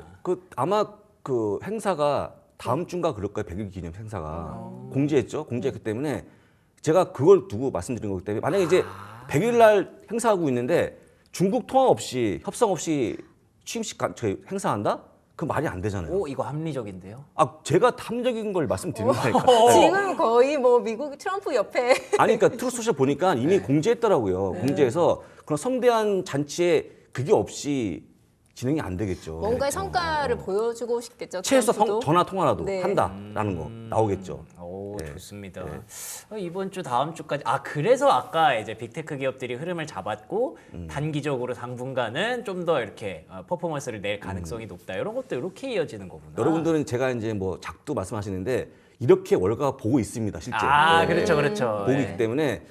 아마 그 행사가 다음 주인가 그럴 거예요. 100일 기념 행사가 공지했죠. 공지했기 때문에 제가 그걸 두고 말씀드린 거기 때문에 만약에 이제 100일 날 행사하고 있는데 중국 통화 없이 협상 없이 취임식 행사한다? 그 말이 안 되잖아요. 오, 이거 합리적인데요. 아 제가 탐적인 걸 말씀드린 거니까. 지금 거의 뭐 미국 트럼프 옆에 아니 그러니까 트루스 소셜 보니까 이미 공지했더라고요. 공지해서 그런 성대한 잔치에 그게 없이 진행이 안 되겠죠. 뭔가의 성과를 보여주고 싶겠죠. 최소 트럼프도. 전화 통화라도 네. 한다라는 거 나오겠죠. 오, 네. 좋습니다. 이번 주 다음 주까지 그래서 아까 이제 빅테크 기업들이 흐름을 잡았고 단기적으로 당분간은 좀 더 이렇게 퍼포먼스를 낼 가능성이 높다. 이런 것도 이렇게 이어지는 거구나. 여러분들은 제가 이제 뭐 작두 말씀하시는데 이렇게 월가가 보고 있습니다, 실제. 네. 그렇죠, 그렇죠. 보고 예. 있기 때문에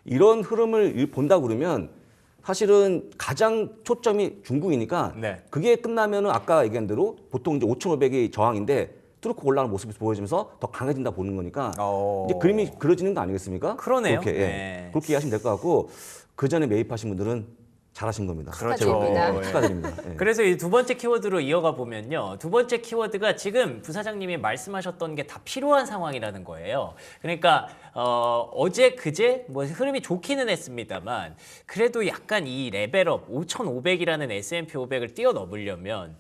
이런 흐름을 본다 그러면 사실은 가장 초점이 중국이니까 네. 그게 끝나면은 아까 얘기한 대로 보통 이제 5,500이 저항인데 뚫고 올라가는 모습이 보여지면서 더 강해진다 보는 거니까 이제 그림이 그려지는 거 아니겠습니까? 그러네요. 그렇게, 네. 그렇게 이해하시면 될 것 같고 그 전에 매입하신 분들은 잘하신 겁니다. 그렇죠. 축하드립니다. 예. 축하드립니다. 예. 그래서 이 두 번째 키워드로 이어가 보면요. 두 번째 키워드가 지금 부사장님이 말씀하셨던 게 다 필요한 상황이라는 거예요. 그러니까 어제 그제 뭐 흐름이 좋기는 했습니다만 그래도 약간 이 레벨업 5,500이라는 S&P 500을 뛰어넘으려면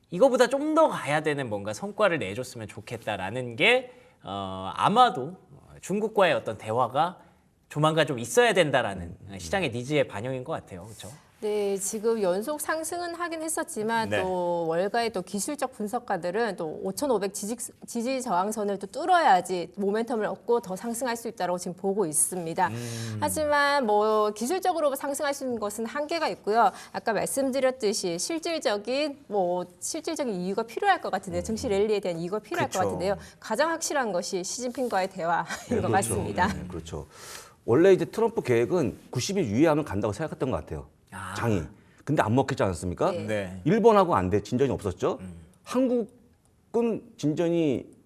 이거보다 좀 더 가야 되는 뭔가 성과를 내줬으면 좋겠다라는 게 아마도 중국과의 어떤 대화가 조만간 좀 있어야 된다라는 시장의 니즈의 반영인 것 같아요. 그렇죠? 네, 지금 연속 상승은 하긴 했었지만 네. 또 월가의 또 기술적 분석가들은 또 5,500 지지 저항선을 또 뚫어야지 모멘텀을 얻고 더 상승할 수 있다고 지금 보고 있습니다. 하지만 뭐 기술적으로 상승할 수 있는 것은 한계가 있고요. 아까 말씀드렸듯이 실질적인 이유가 필요할 것 같은데요. 증시 랠리에 대한 이유가 필요할 그쵸. 것 같은데요. 가장 확실한 것이 시진핑과의 대화인 것 그렇죠. 같습니다. 네, 그렇죠. 원래 이제 트럼프 계획은 90일 유예하면 간다고 생각했던 것 같아요. 장이. 근데 안 먹혔지 않았습니까? 네. 네. 일본하고 안 돼. 진전이 없었죠. 한국은 진전이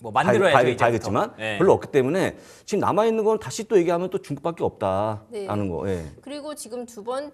뭐 만들어야죠. 이제부터. 봐야겠지만 네. 별로 없기 때문에 지금 남아 있는 건 다시 또 얘기하면 또 중국밖에 없다라는 네. 거. 예. 그리고 지금 두 번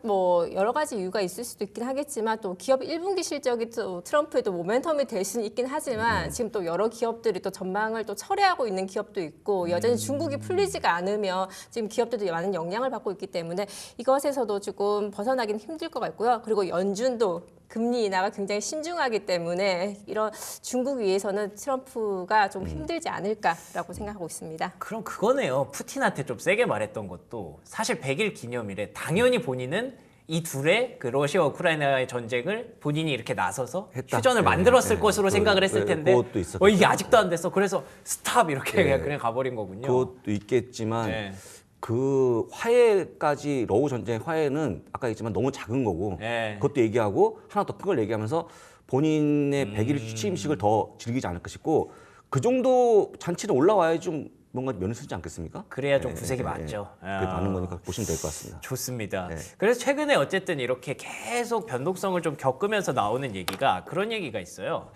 여러 가지 이유가 있을 수도 있긴 하겠지만 또 기업 1분기 실적이 또 트럼프의 또 모멘텀이 될 수는 있긴 하지만 지금 또 여러 기업들이 또 전망을 또 철회하고 있는 기업도 있고 여전히 중국이 풀리지가 않으며 지금 기업들도 많은 영향을 받고 있기 때문에 이것에서도 조금 벗어나기는 힘들 것 같고요. 그리고 연준도 금리 인하가 굉장히 신중하기 때문에 이런 중국 위해서는 트럼프가 좀 힘들지 않을까라고 생각하고 있습니다. 그럼 그거네요. 푸틴한테 좀 세게 말했던 것도 사실 100일 기념일에 당연히 본인은 이 둘의 그 러시아와 우크라이나의 전쟁을 본인이 이렇게 나서서 했다. 휴전을 네, 만들었을 네. 것으로 생각을 했을 텐데 그것도 있었겠죠. 이게 아직도 안 됐어. 그래서 스탑 이렇게 네. 그냥 가버린 거군요. 그것도 있겠지만 네. 그 화해까지 러우 전쟁의 화해는 아까 얘기했지만 너무 작은 거고 네. 그것도 얘기하고 하나 더 큰 걸 얘기하면서 본인의 100일 취임식을 더 즐기지 않을까 싶고 그 정도 잔치는 올라와야 좀 뭔가 면을 쓰지 않겠습니까? 그래야 좀 구색이 맞죠. 그게 맞는 거니까 보시면 될 것 같습니다. 좋습니다. 네. 그래서 최근에 어쨌든 이렇게 계속 변동성을 좀 겪으면서 나오는 얘기가 그런 얘기가 있어요.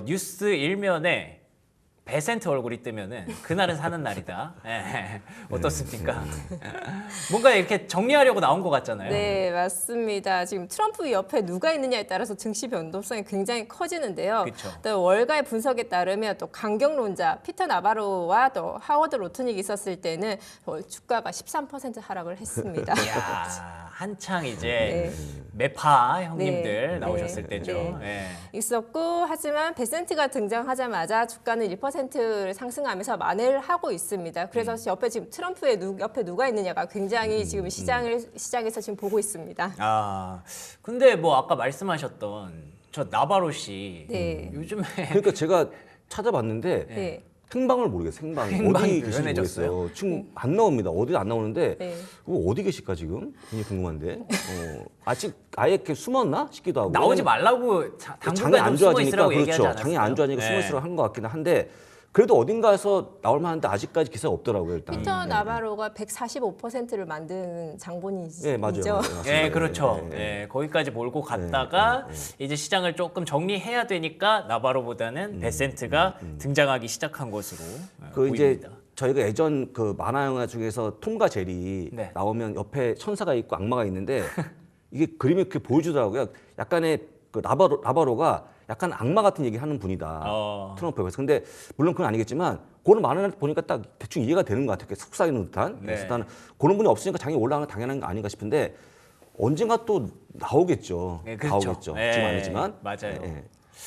뉴스 일면에 배센트 얼굴이 뜨면은 그날은 사는 날이다. 예. 어떻습니까? 뭔가 이렇게 정리하려고 나온 것 같잖아요. 네, 맞습니다. 지금 트럼프 옆에 누가 있느냐에 따라서 증시 변동성이 굉장히 커지는데요. 그쵸. 또 월가의 분석에 따르면 또 강경론자 피터 나바로와 또 하워드 로트닉이 있었을 때는 주가가 13% 하락을 했습니다. 이야, 한창 이제 네. 매파 형님들 네. 나오셨을 네. 때죠. 네. 예. 있었고 하지만 베센트가 등장하자마자 주가는 1%를 상승하면서 만회를 하고 있습니다. 그래서 옆에 지금 트럼프의 옆에 누가 있느냐가 굉장히 지금 시장에서 지금 보고 있습니다. 아, 근데 뭐 아까 말씀하셨던 저 나바로 씨 네. 요즘에 그러니까 제가 찾아봤는데 네. 생방을 모르겠어요. 생방 생방이 어디 계신지 불편해졌어요? 모르겠어요. 지금 안 나옵니다. 어디 안 나오는데 네. 어디 계실까 지금? 굉장히 궁금한데 아직 아예 이렇게 숨었나 싶기도 하고 나오지 말라고 장이 당분간 안 좀 숨어 좋아지니까 있으라고 얘기하지 그렇죠. 않았어요? 장이 안 좋아지니까 네. 숨어 있으라고 한 것 같기는 한데 그래도 어딘가에서 나올 만한데 아직까지 기사가 없더라고요. 일단. 피터 나바로가 145%를 만든 장본인이죠. 예, 맞아요. 맞습니다. 예, 그렇죠. 예, 예. 예, 거기까지 몰고 갔다가 이제 시장을 조금 정리해야 되니까 나바로보다는 베센트가 등장하기 시작한 것으로 그 이제 보입니다. 저희가 예전 그 만화 영화 중에서 톰과 제리 네. 나오면 옆에 천사가 있고 악마가 있는데 이게 그림이 그렇게 보여주더라고요. 약간의 그 나바로가 약간 악마 같은 얘기 하는 분이다. 트럼프에서. 근데 물론 그건 아니겠지만 그런 만화를 보니까 딱 대충 이해가 되는 것 같아요. 속삭이는 듯한. 네. 그래서 일단 그런 분이 없으니까 장이 올라가는 건 당연한 거 아닌가 싶은데 언젠가 또 나오겠죠. 네, 그렇죠. 나오겠죠. 예, 지금 아니지만. 맞아요.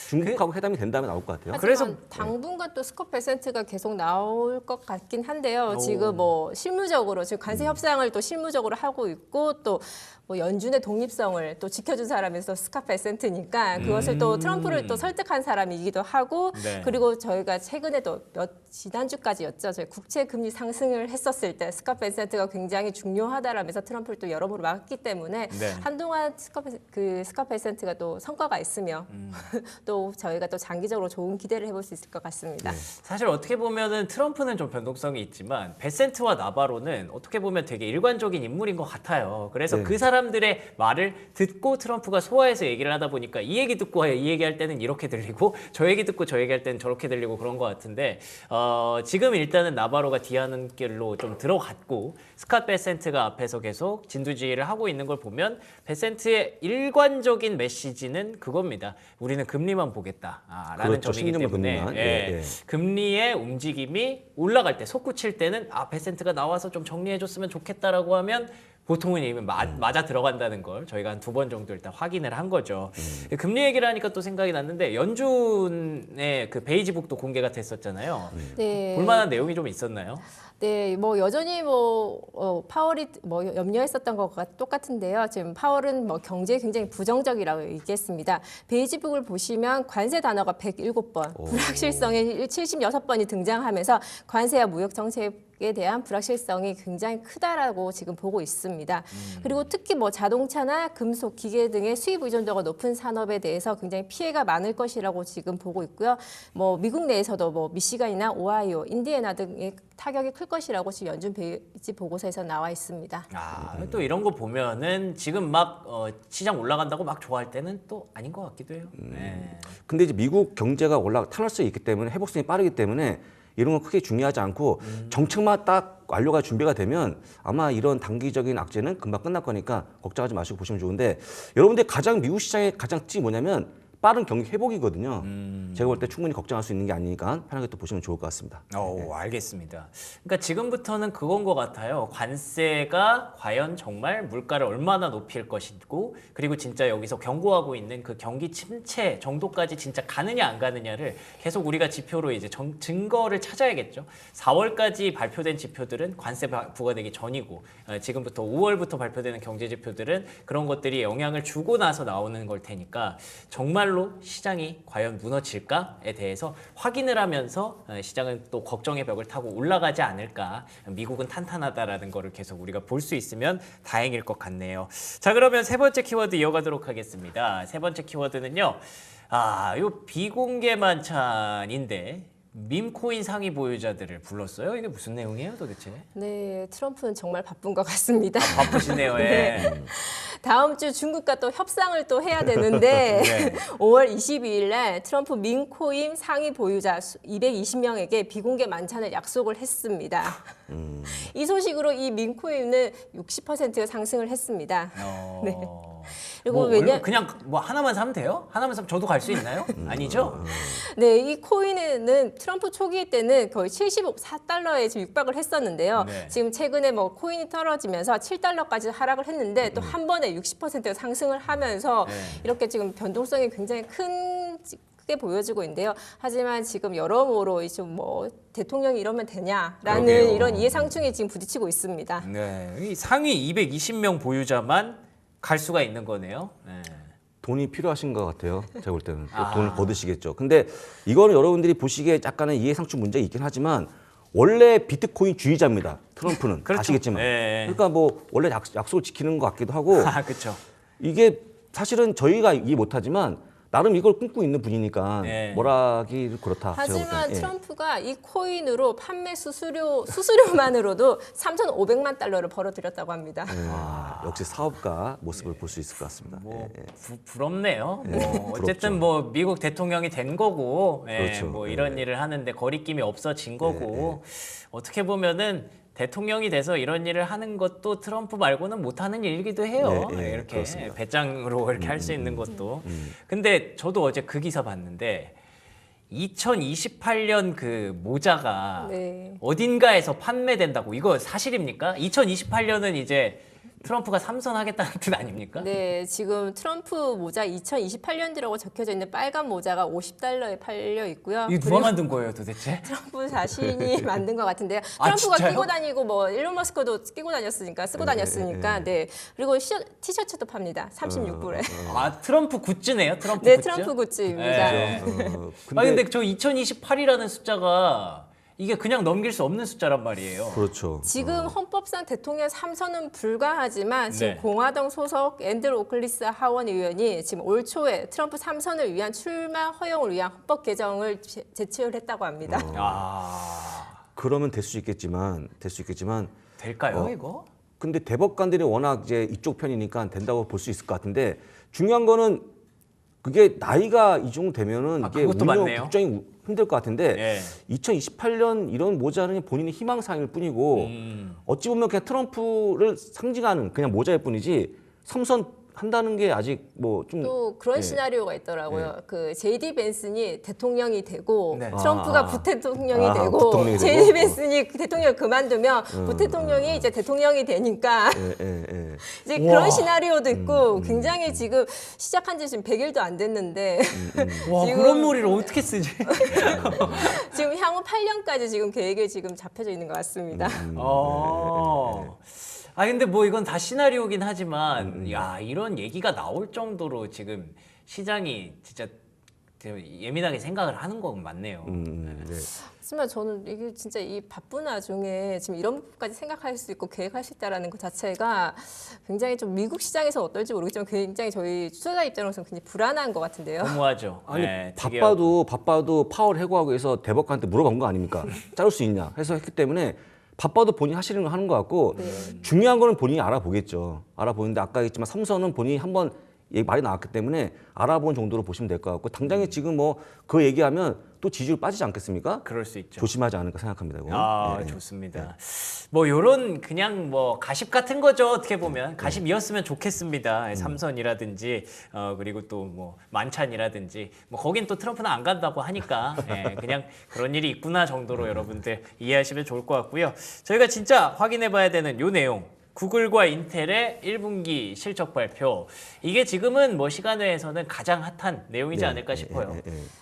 중국하고 회담이 된 다음에 나올 것 같아요. 그래서 하지만 당분간 또 스콧 베센트가 계속 나올 것 같긴 한데요. 지금 뭐 실무적으로 지금 관세 협상을 또 실무적으로 하고 있고 또 뭐 연준의 독립성을 또 지켜준 사람에서 스콧 베센트니까 그것을 또 트럼프를 또 설득한 사람이기도 하고 네. 그리고 저희가 최근에도 지난주까지였죠. 저희 국채 금리 상승을 했었을 때 스콧 베센트가 굉장히 중요하다라면서 트럼프를 또 여러모로 막았기 때문에 네. 한동안 스콧 베센트가 또 성과가 있으며 또 저희가 또 장기적으로 좋은 기대를 해볼 수 있을 것 같습니다. 사실 어떻게 보면은 트럼프는 좀 변동성이 있지만 베센트와 나바로는 어떻게 보면 되게 일관적인 인물인 것 같아요. 그래서 네. 그 사람들의 말을 듣고 트럼프가 소화해서 얘기를 하다 보니까 이 얘기 듣고 이 얘기할 때는 이렇게 들리고 저 얘기 듣고 저 얘기할 때는 저렇게 들리고 그런 것 같은데 지금 일단은 나바로가 뒤하는 길로 좀 들어갔고 스캇 베센트가 앞에서 계속 진두지휘를 하고 있는 걸 보면 베센트의 일관적인 메시지는 그겁니다. 우리는 금리만 보겠다라는 그렇죠. 점이기 10년물 때문에 금리만. 예, 예, 예. 금리의 움직임이 올라갈 때 솟구칠 때는 베센트가 나와서 좀 정리해줬으면 좋겠다라고 하면 보통은 이미 맞아 들어간다는 걸 저희가 한 2번 정도 일단 확인을 한 거죠. 금리 얘기를 하니까 또 생각이 났는데 연준의 그 베이지북도 공개가 됐었잖아요. 네. 볼만한 내용이 좀 있었나요? 네, 뭐 여전히 파월이 염려했었던 것과 똑같은데요. 지금 파월은 경제에 굉장히 부정적이라고 얘기했습니다. 베이지북을 보시면 관세 단어가 107번, 불확실성이 76번이 등장하면서 관세와 무역 정책에 대한 불확실성이 굉장히 크다라고 지금 보고 있습니다. 그리고 특히 자동차나 금속, 기계 등의 수입 의존도가 높은 산업에 대해서 굉장히 피해가 많을 것이라고 지금 보고 있고요. 미국 내에서도 미시간이나 오하이오, 인디애나 등의 타격이 클 것이라고 지금 연준 베이지 보고서에서 나와 있습니다. 또 이런 거 보면은 지금 막 시장 올라간다고 막 좋아할 때는 또 아닌 것 같기도 해요. 네. 근데 이제 미국 경제가 탄력성이 있기 때문에 회복성이 빠르기 때문에 이런 건 크게 중요하지 않고 정책만 딱 완료가 준비가 되면 아마 이런 단기적인 악재는 금방 끝날 거니까 걱정하지 마시고 보시면 좋은데 여러분들 미국 시장의 가장 특징이 뭐냐면 빠른 경기 회복이거든요. 제가 볼 때 충분히 걱정할 수 있는 게 아니니까 편하게 또 보시면 좋을 것 같습니다. 알겠습니다. 그러니까 지금부터는 그건 것 같아요. 관세가 과연 정말 물가를 얼마나 높일 것이고 그리고 진짜 여기서 경고하고 있는 그 경기 침체 정도까지 진짜 가느냐 안 가느냐를 계속 우리가 지표로 이제 증거를 찾아야겠죠. 4월까지 발표된 지표들은 관세 부과되기 전이고 지금부터 5월부터 발표되는 경제 지표들은 그런 것들이 영향을 주고 나서 나오는 걸 테니까 정말로 시장이 과연 무너질까에 대해서 확인을 하면서 시장은 또 걱정의 벽을 타고 올라가지 않을까. 미국은 탄탄하다라는 거를 계속 우리가 볼 수 있으면 다행일 것 같네요. 자, 그러면 세 번째 키워드 이어가도록 하겠습니다. 세 번째 키워드는요. 요 비공개 만찬인데 밈코인 상위 보유자들을 불렀어요. 이게 무슨 내용이에요, 도대체? 네, 트럼프는 정말 바쁜 것 같습니다. 바쁘시네요. 예. 다음 주 중국과 또 협상을 또 해야 되는데 네. 5월 22일 날 트럼프 밈코인 상위 보유자 220명에게 비공개 만찬을 약속을 했습니다. 이 소식으로 이 밈코인은 60% 상승을 했습니다. 네. 그리고 그냥 하나만 사면 돼요? 하나만 사면 저도 갈 수 있나요? 아니죠? 네, 이 코인은 트럼프 초기 때는 거의 74달러에 지금 육박을 했었는데요. 네. 지금 최근에 코인이 떨어지면서 7달러까지 하락을 했는데 또 한 번에 60% 상승을 하면서 이렇게 지금 변동성이 굉장히 크게 보여지고 있는데요. 하지만 지금 여러모로 대통령이 이러면 되냐라는 그러게요. 이런 이해상충에 지금 부딪히고 있습니다. 네. 이 상위 220명 보유자만 갈 수가 있는 거네요. 네. 돈이 필요하신 것 같아요. 제가 볼 때는 또 돈을 거두시겠죠. 근데 이거는 여러분들이 보시기에 약간의 이해상충 문제가 있긴 하지만 원래 비트코인 주의자입니다. 트럼프는 그렇죠. 아시겠지만. 네. 그러니까 원래 약속을 지키는 것 같기도 하고 그렇죠. 이게 사실은 저희가 이해 못하지만 나름 이걸 꿈꾸고 있는 분이니까 네. 뭐라 하기 그렇다. 제가 볼 하지만 때는. 트럼프가 이 코인으로 판매 수수료만으로도 3,500만 달러를 벌어들였다고 합니다. 역시 사업가 모습을 볼 수 있을 것 같습니다. 부럽네요. 부럽죠. 어쨌든 미국 대통령이 된 거고, 그렇죠. 이런 일을 하는데 거리낌이 없어진 거고, 어떻게 보면은 대통령이 돼서 이런 일을 하는 것도 트럼프 말고는 못하는 일이기도 해요. 이렇게 그렇습니다. 배짱으로 이렇게 할 수 있는 것도. 근데 저도 어제 그 기사 봤는데 2028년 그 모자가 네. 어딘가에서 판매된다고. 이거 사실입니까? 2028년은 이제 트럼프가 삼선하겠다는 뜻 아닙니까? 네, 지금 트럼프 모자 2028년도라고 적혀져 있는 빨간 모자가 50달러에 팔려 있고요. 이거 누가 만든 거예요, 도대체? 트럼프 자신이 만든 것 같은데요. 아, 트럼프가 진짜요? 끼고 다니고 일론 머스크도 끼고 다녔으니까 쓰고 다녔으니까 네. 그리고 티셔츠도 팝니다. 36불에. 트럼프 굿즈네요, 트럼프 네, 굿즈? 트럼프 굿즈입니다. 네. 근데 저 2028이라는 숫자가 이게 그냥 넘길 수 없는 숫자란 말이에요. 그렇죠. 지금 헌법상 대통령 3선은 불가하지만 지금 네. 공화당 소속 앤드루 오클리스 하원 의원이 지금 올 초에 트럼프 3선을 위한 출마 허용을 위한 헌법 개정을 제출을 했다고 합니다. 그러면 될 수 있겠지만 될까요, 이거? 근데 대법관들이 워낙 이제 이쪽 편이니까 된다고 볼 수 있을 것 같은데 중요한 거는 그게 나이가 이 정도 되면은 이게 그것도 운영 맞네요. 국정이 힘들 것 같은데 예. 2028년 이런 모자는 본인의 희망사항일 뿐이고 어찌 보면 그냥 트럼프를 상징하는 그냥 모자일 뿐이지 삼선 한다는 게 아직 뭐 좀 또 그런 예. 시나리오가 있더라고요. 그 제이디 벤슨이 대통령이 되고 네. 트럼프가 부대통령이 아, 되고 부통령이 제이디 되고? 벤슨이 그 대통령을 그만두면 부대통령이 이제 대통령이 되니까 예. 이제 우와. 그런 시나리오도 있고 굉장히 지금 시작한 지 지금 100일도 안 됐는데 와 지금- 그런 머리를 어떻게 쓰지? 지금 향후 8년까지 지금 계획이 지금 잡혀져 있는 것 같습니다. 아 근데 뭐 이건 다 시나리오긴 하지만 야 이런 얘기가 나올 정도로 지금 시장이 진짜 예민하게 생각을 하는 건 맞네요. 네. 하지만 저는 이게 진짜 이 바쁜 와중에 지금 이런 부분까지 생각할 수 있고 계획할 수 있다라는 것 자체가 굉장히 좀 미국 시장에서 어떨지 모르겠지만 굉장히 저희 투자자 입장으로서는 굉장히 불안한 것 같은데요. 너무하죠. 아니 네, 되게 바빠도 파월 해고하고 해서 대법관한테 물어본 거 아닙니까? 자를 수 있냐 해서 했기 때문에 바빠도 본인이 하시는 거 하는 것 같고 중요한 거는 본인이 알아보겠죠. 알아보는데 아까 했지만 삼선은 본인이 한번 말이 나왔기 때문에 알아본 정도로 보시면 될 것 같고 당장에 지금 뭐 그 얘기하면 또 지지율 빠지지 않겠습니까? 그럴 수 있죠. 조심하지 않을까 생각합니다. 이거. 아 예. 좋습니다. 뭐 요런 그냥 뭐 가십 같은 거죠. 어떻게 보면 가십이었으면 좋겠습니다. 삼선이라든지 그리고 또 뭐 만찬이라든지 뭐 거긴 또 트럼프는 안 간다고 하니까 예, 그냥 그런 일이 있구나 정도로 여러분들 이해하시면 좋을 것 같고요. 저희가 진짜 확인해봐야 되는 요 내용. 구글과 인텔의 1분기 실적 발표. 이게 지금은 뭐 시간외에서는 가장 핫한 내용이지 않을까 싶어요.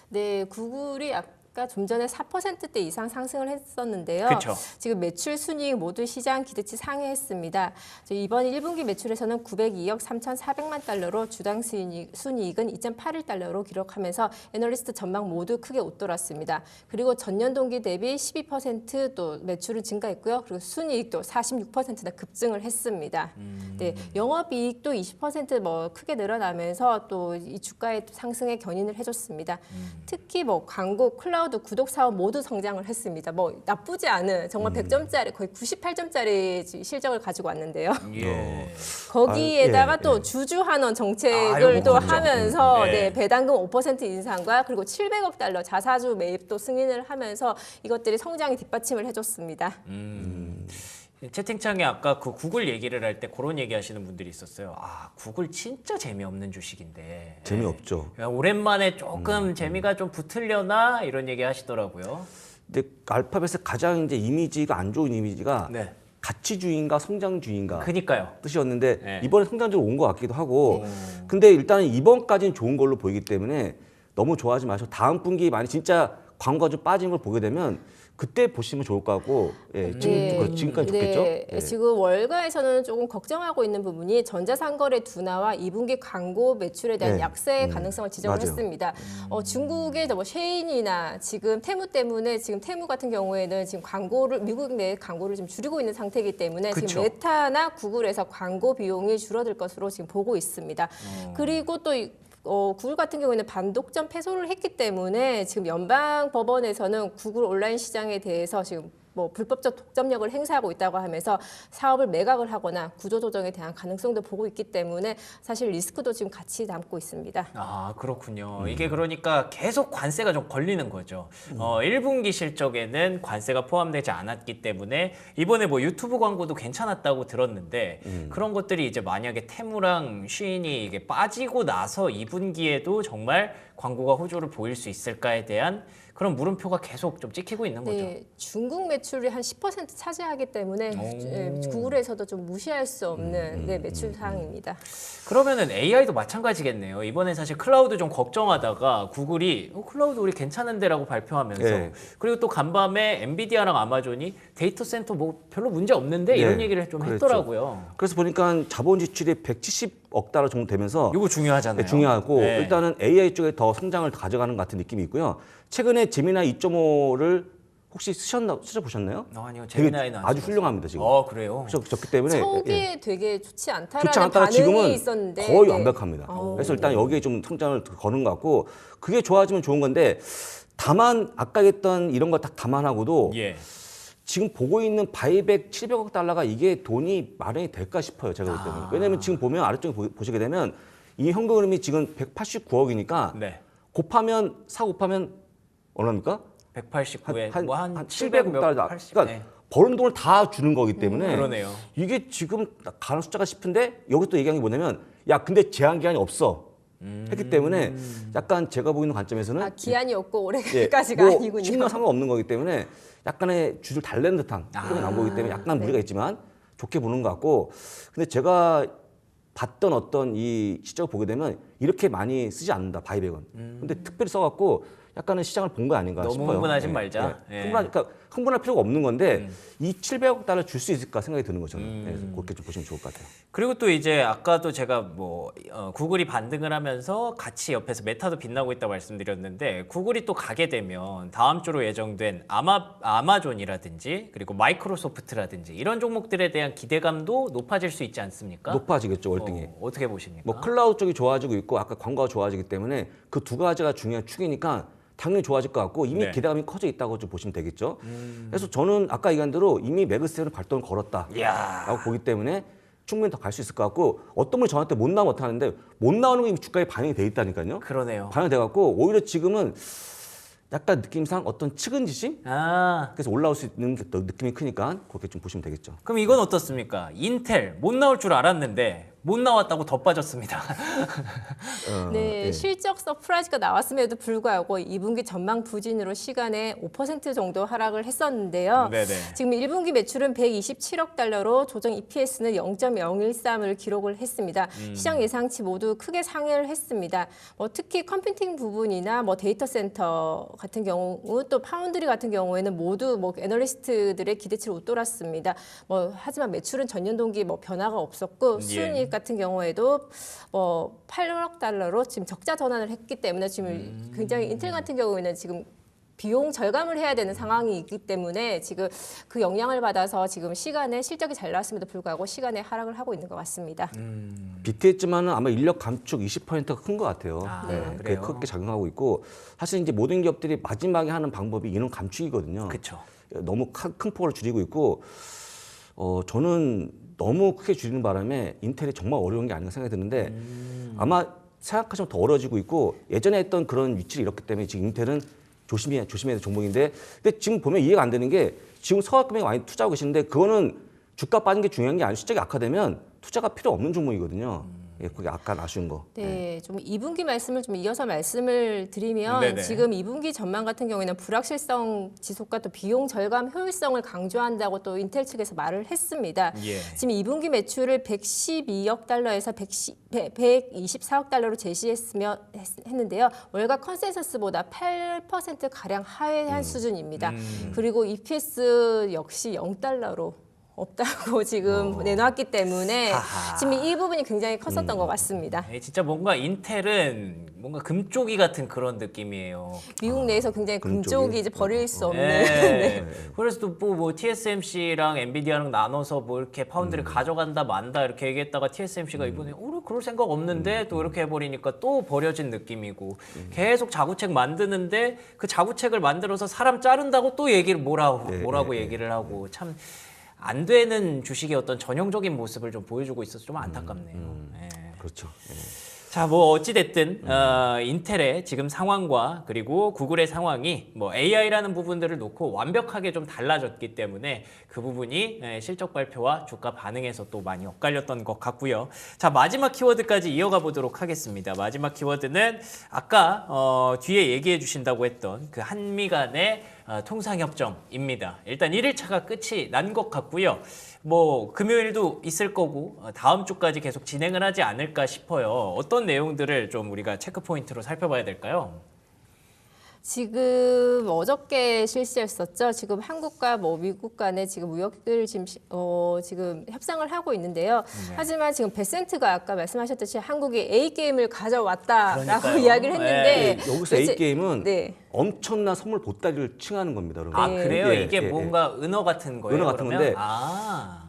네, 구글이 아까 좀 전에 4%대 이상 상승을 했었는데요. 그쵸. 지금 매출 순이익 모두 시장 기대치 상회했습니다. 이번 1분기 매출에서는 902억 3,400만 달러로 주당 순이익은 2.81달러로 기록하면서 애널리스트 전망 모두 크게 웃돌았습니다. 그리고 전년 동기 대비 12%또 매출은 증가했고요. 그리고 순이익도 46%나 급증을 했습니다. 네, 영업이익도 20%뭐 크게 늘어나면서 또 이 주가의 상승에 견인을 해줬습니다. 특히 뭐 광고, 클라우드, 구독 사업 모두 성장을 했습니다. 뭐 나쁘지 않은 정말 100점짜리 거의 98점짜리 실적을 가지고 왔는데요. 예. 거기에다가 아, 예, 또 예. 주주 환원 아, 정책을 요거 또 그렇죠. 하면서 네. 네, 배당금 5% 인상과 그리고 700억 달러 자사주 매입도 승인을 하면서 이것들이 성장에 뒷받침을 해줬습니다. 채팅창에 아까 그 구글 얘기를 할 때 그런 얘기 하시는 분들이 있었어요. 아, 구글 진짜 재미없는 주식인데. 재미없죠. 예. 오랜만에 조금 재미가 좀 붙으려나 이런 얘기 하시더라고요. 근데 알파벳의 가장 이제 이미지가 안 좋은 이미지가 네. 가치주의인가 성장주의인가 그니까요. 뜻이었는데 네. 이번에 성장적으로 온 것 같기도 하고 근데 일단은 이번까지는 좋은 걸로 보이기 때문에 너무 좋아하지 마시고 다음 분기에 많이 진짜 광고가 좀 빠진 걸 보게 되면 그때 보시면 좋을 것 같고 예, 지금까지 좋겠죠? 네, 예. 지금 월가에서는 조금 걱정하고 있는 부분이 전자상거래 둔화와 2분기 광고 매출에 대한 네. 약세 가능성을 지적을 맞아요. 했습니다. 중국의 뭐 셰인이나 지금 테무 때문에 지금 테무 같은 경우에는 지금 광고를 미국 내 광고를 지금 줄이고 있는 상태이기 때문에 그쵸. 지금 메타나 구글에서 광고 비용이 줄어들 것으로 지금 보고 있습니다. 그리고 또 구글 같은 경우에는 반독점 패소를 했기 때문에 지금 연방 법원에서는 구글 온라인 시장에 대해서 지금 뭐 불법적 독점력을 행사하고 있다고 하면서 사업을 매각을 하거나 구조조정에 대한 가능성도 보고 있기 때문에 사실 리스크도 지금 같이 남고 있습니다. 아 그렇군요. 이게 그러니까 계속 관세가 좀 걸리는 거죠. 1분기 실적에는 관세가 포함되지 않았기 때문에 이번에 뭐 유튜브 광고도 괜찮았다고 들었는데 그런 것들이 이제 만약에 테무랑 쉬인이 이게 빠지고 나서 2분기에도 정말 광고가 호조를 보일 수 있을까에 대한 그런 물음표가 계속 좀 찍히고 있는 거죠. 네, 중국 매출이 한 10% 차지하기 때문에 구글에서도 좀 무시할 수 없는 네, 매출 사항입니다. 그러면은 AI도 마찬가지겠네요. 이번에 사실 클라우드 좀 걱정하다가 구글이 클라우드 우리 괜찮은데라고 발표하면서 네. 그리고 또 간밤에 엔비디아랑 아마존이 데이터 센터 뭐 별로 문제 없는데 이런 네, 얘기를 좀 그랬죠. 했더라고요. 그래서 보니까 자본 지출이 170억 달러 정도 되면서 이거 중요하잖아요. 네, 중요하고 네. 일단은 AI 쪽에 더 성장을 가져가는 것 같은 느낌이 있고요. 최근에 제미나이 2.5를 혹시 쓰셔보셨나요? 아니요, 되게 제미나이는 안 아주 써봤어요. 훌륭합니다 지금. 그래요. 쓰셨기 때문에 초기에 되게 좋지 않다라는 좋지 않다가 반응이 지금은 있었는데 거의 네. 완벽합니다. 그래서 일단 여기에 좀 성장을 거는 것 같고 그게 좋아지면 좋은 건데 다만 아까 했던 이런 거 딱 감안하고도 예. 지금 보고 있는 바이백 700억 달러가 이게 돈이 마련이 될까 싶어요. 제가 볼 때는. 왜냐하면 지금 보면 아래쪽에 보시게 되면 이 현금 흐름이 지금 189억이니까 네. 곱하면 얼마입니까? 189에 뭐 한 700억 700몇 달러. 80. 그러니까 네. 버는 돈을 다 주는 거기 때문에 그러네요. 이게 지금 가는 숫자가 싶은데 여기서 또 얘기한 게 뭐냐면 야 근데 제한 기한이 없어 했기 때문에 약간 제가 보이는 관점에서는 아, 기한이 없고 예, 올해까지가 뭐 아니군요. 10년 상관없는 거기 때문에 약간의 줄을 달래는 듯한 그런 나온 거기 때문에 약간 무리가 있지만 좋게 보는 것 같고 근데 제가 봤던 어떤 이 시적을 보게 되면 이렇게 많이 쓰지 않는다 바이백은. 근데 특별히 써갖고 약간은 시장을 본 거 아닌가 너무 싶어요. 흥분하지 예, 말자. 예. 예. 그러니까 흥분할 필요가 없는 건데 이 700억 달러 줄 수 있을까 생각이 드는 거죠. 그래서 그렇게 좀 보시면 좋을 것 같아요. 그리고 또 이제 아까도 제가 뭐 구글이 반등을 하면서 같이 옆에서 메타도 빛나고 있다고 말씀드렸는데 구글이 또 가게 되면 다음 주로 예정된 아마존이라든지 그리고 마이크로소프트라든지 이런 종목들에 대한 기대감도 높아질 수 있지 않습니까? 높아지겠죠 월등히. 어떻게 보십니까? 뭐 클라우드 쪽이 좋아지고 있고 아까 광고가 좋아지기 때문에 그 두 가지가 중요한 축이니까 당연히 좋아질 것 같고 이미 네. 기대감이 커져 있다고 좀 보시면 되겠죠. 그래서 저는 아까 얘기한 대로 이미 매그세는 발동을 걸었다라고 이야. 보기 때문에 충분히 더 갈 수 있을 것 같고 어떤 분이 저한테 못 나오면 어떡하는데 못 나오는 게 이미 주가에 반영이 돼 있다니까요. 그러네요. 반영돼 갖고 오히려 지금은 약간 느낌상 어떤 측은지심? 아, 그래서 올라올 수 있는 게 더 느낌이 크니까 그렇게 좀 보시면 되겠죠. 그럼 이건 어떻습니까? 인텔 못 나올 줄 알았는데 못 나왔다고 더 빠졌습니다. 네, 예. 실적 서프라이즈가 나왔음에도 불구하고 2분기 전망 부진으로 시간에 5% 정도 하락을 했었는데요. 네네. 지금 1분기 매출은 127억 달러로 조정 EPS는 0.013을 기록을 했습니다. 시장 예상치 모두 크게 상회를 했습니다. 뭐 특히 컴퓨팅 부분이나 뭐 데이터 센터 같은 경우 또 파운드리 같은 경우에는 모두 뭐 애널리스트들의 기대치를 웃돌았습니다. 뭐 하지만 매출은 전년 동기 뭐 변화가 없었고 수익 같은 경우에도 8억 달러로 지금 적자 전환을 했기 때문에 지금 굉장히 인텔 같은 경우에는 지금 비용 절감을 해야 되는 상황이 있기 때문에 지금 그 영향을 받아서 지금 시간에 실적이 잘 나왔음에도 불구하고 시간에 하락을 하고 있는 것 같습니다. 비트했지만은 아마 인력 감축 20%가 큰 것 같아요. 아, 그게 그래요? 크게 작용하고 있고 사실 이제 모든 기업들이 마지막에 하는 방법이 인원 감축이거든요. 그렇죠. 너무 큰 폭으로 줄이고 있고 저는 너무 크게 줄이는 바람에 인텔이 정말 어려운 게 아닌가 생각이 드는데 아마 생각하시면 더 어려워지고 있고 예전에 했던 그런 위치를 잃었기 때문에 지금 인텔은 조심해야 될 종목인데 근데 지금 보면 이해가 안 되는 게 지금 서학금액 많이 투자하고 계시는데 그거는 주가 빠진 게 중요한 게 아니고 실적이 악화되면 투자가 필요 없는 종목이거든요. 예, 그게 약간 아쉬운 거. 네, 좀 2분기 말씀을 좀 이어서 말씀을 드리면 네네. 지금 2분기 전망 같은 경우에는 불확실성 지속과 또 비용 절감 효율성을 강조한다고 또 인텔 측에서 말을 했습니다. 예. 지금 2분기 매출을 112억 달러에서 124억 달러로 했는데요. 월가 컨센서스보다 8% 가량 하회한 수준입니다. 그리고 EPS 역시 0달러로 없다고 지금 내놨기 때문에 하하. 지금 이 부분이 굉장히 컸었던 것 같습니다. 진짜 뭔가 인텔은 뭔가 금쪽이 같은 그런 느낌이에요. 미국 내에서 굉장히 금쪽이? 금쪽이 이제 버릴 수 없는. 네. 그래서 또 뭐 TSMC랑 엔비디아랑 나눠서 뭐 이렇게 파운드를 가져간다 만다 이렇게 얘기했다가 TSMC가 이번에 그럴 생각 없는데 또 이렇게 해버리니까 또 버려진 느낌이고 계속 자구책 만드는데 그 자구책을 만들어서 사람 자른다고 또 얘기를 뭐라고 얘기를 하고 참. 안 되는 주식의 어떤 전형적인 모습을 좀 보여주고 있어서 좀 안타깝네요. 예. 그렇죠. 예. 자, 뭐 어찌됐든 인텔의 지금 상황과 그리고 구글의 상황이 뭐 AI라는 부분들을 놓고 완벽하게 좀 달라졌기 때문에 그 부분이 실적 발표와 주가 반응에서 또 많이 엇갈렸던 것 같고요. 자, 마지막 키워드까지 이어가 보도록 하겠습니다. 마지막 키워드는 아까 뒤에 얘기해 주신다고 했던 그 한미 간의 통상협정입니다. 일단 1일차가 끝이 난 것 같고요. 뭐 금요일도 있을 거고 다음 주까지 계속 진행을 하지 않을까 싶어요. 어떤 내용들을 좀 우리가 체크 포인트로 살펴봐야 될까요? 지금 어저께 실시했었죠. 지금 한국과 뭐 미국 간에 지금 무역을 지금 협상을 하고 있는데요. 하지만 지금 베센트가 아까 말씀하셨듯이 한국이 A 게임을 가져왔다라고 그러니까요. 이야기를 했는데 네, 여기서 A 게임은 네. 엄청난 선물 보따리를 칭하는 겁니다. 여러분. 아, 네. 그래요? 예, 이게 예, 뭔가 은어 같은 거예요? 은어 같은 그러면? 건데 아.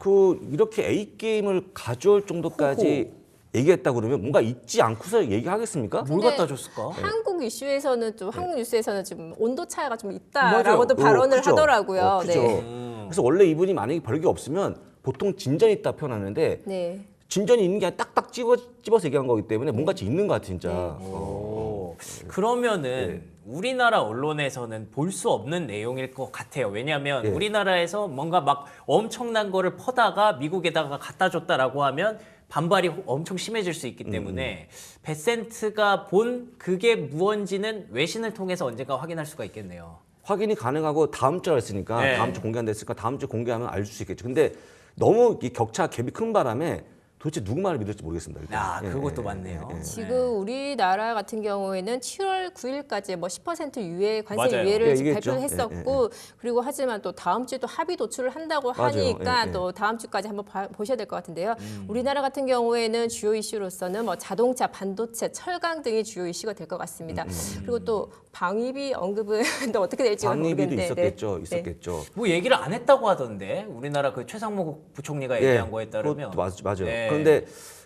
이렇게 A 게임을 가져올 정도까지 얘기했다 그러면 뭔가 잊지 않고서 얘기하겠습니까? 뭘 근데 갖다 줬을까? 한국 이슈에서는 좀 한국 뉴스에서는 좀 온도 차이가 좀 있다라고도 발언을 크죠. 하더라고요. 크죠. 그래서 원래 이분이 만약에 별게 없으면 보통 진전이 있다 표현하는데 네. 진전이 있는 게 아니라 딱딱 집어서 얘기한 거기 때문에 뭔가 있는 것 같아 진짜. 오, 그러면은 우리나라 언론에서는 볼 수 없는 내용일 것 같아요. 왜냐하면 우리나라에서 뭔가 막 엄청난 거를 퍼다가 미국에다가 갖다 줬다라고 하면 반발이 엄청 심해질 수 있기 때문에 베센트가 본 그게 무언지는 외신을 통해서 언젠가 확인할 수가 있겠네요. 확인이 가능하고 다음 주에 했으니까 네. 다음 주 공개한댔으니까 다음 주 공개하면 알 수 있겠죠. 근데 너무 이 격차 갭이 큰 바람에 도대체 누구 말을 믿을지 모르겠습니다. 일단. 아, 그것도 맞네요. 지금 우리나라 같은 경우에는 7월 9일까지 뭐 10% 유예 관세 맞아요. 유예를 예, 지금 얘기했죠. 발표를 했었고 그리고 하지만 또 다음 주에 또 합의 도출을 한다고 맞아요. 하니까 예, 예. 또 다음 주까지 한번 보셔야 될 것 같은데요. 우리나라 같은 경우에는 주요 이슈로서는 뭐 자동차, 반도체, 철강 등이 주요 이슈가 될 것 같습니다. 그리고 또 방위비 언급은 또 어떻게 될지는 방위비도 모르겠는데 있었겠죠. 네. 있었겠죠. 뭐 얘기를 안 했다고 하던데 우리나라 그 최상무 부총리가 얘기한 거에 따르면 그것도 맞아요. 네.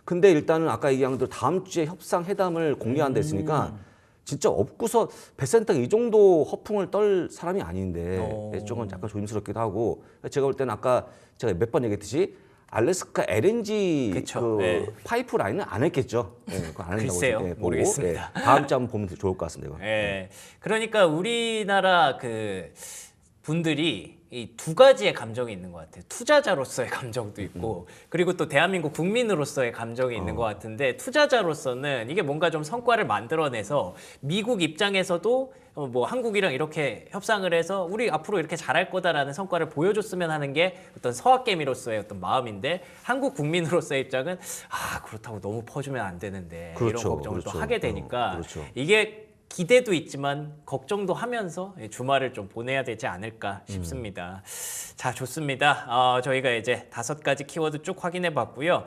근데 일단은 아까 얘기한 대로 다음 주에 협상 회담을 공개한다 했으니까 진짜 없고서 베센터가 이 정도 허풍을 떨 사람이 아닌데 조금 약간 조심스럽기도 하고 제가 볼 때는 아까 제가 몇 번 얘기했듯이 알래스카 LNG 그쵸. 그 네. 파이프 라인은 안 했겠죠. 예, 그거 안 한다고 글쎄요. 보고, 모르겠습니다. 다음 주 한번 보면 좋을 것 같습니다. 이거. 예. 그러니까 우리나라 그 분들이 이 두 가지의 감정이 있는 것 같아요. 투자자로서의 감정도 있고 그리고 또 대한민국 국민으로서의 감정이 있는 것 같은데 투자자로서는 이게 뭔가 좀 성과를 만들어내서 미국 입장에서도 뭐 한국이랑 이렇게 협상을 해서 우리 앞으로 이렇게 잘할 거다라는 성과를 보여줬으면 하는 게 어떤 서학개미로서의 어떤 마음인데 한국 국민으로서의 입장은 아 그렇다고 너무 퍼주면 안 되는데 그렇죠, 이런 걱정을 또 그렇죠. 하게 되니까 그렇죠. 이게 기대도 있지만 걱정도 하면서 주말을 좀 보내야 되지 않을까 싶습니다. 자, 좋습니다. 저희가 이제 5가지 키워드 쭉 확인해 봤고요.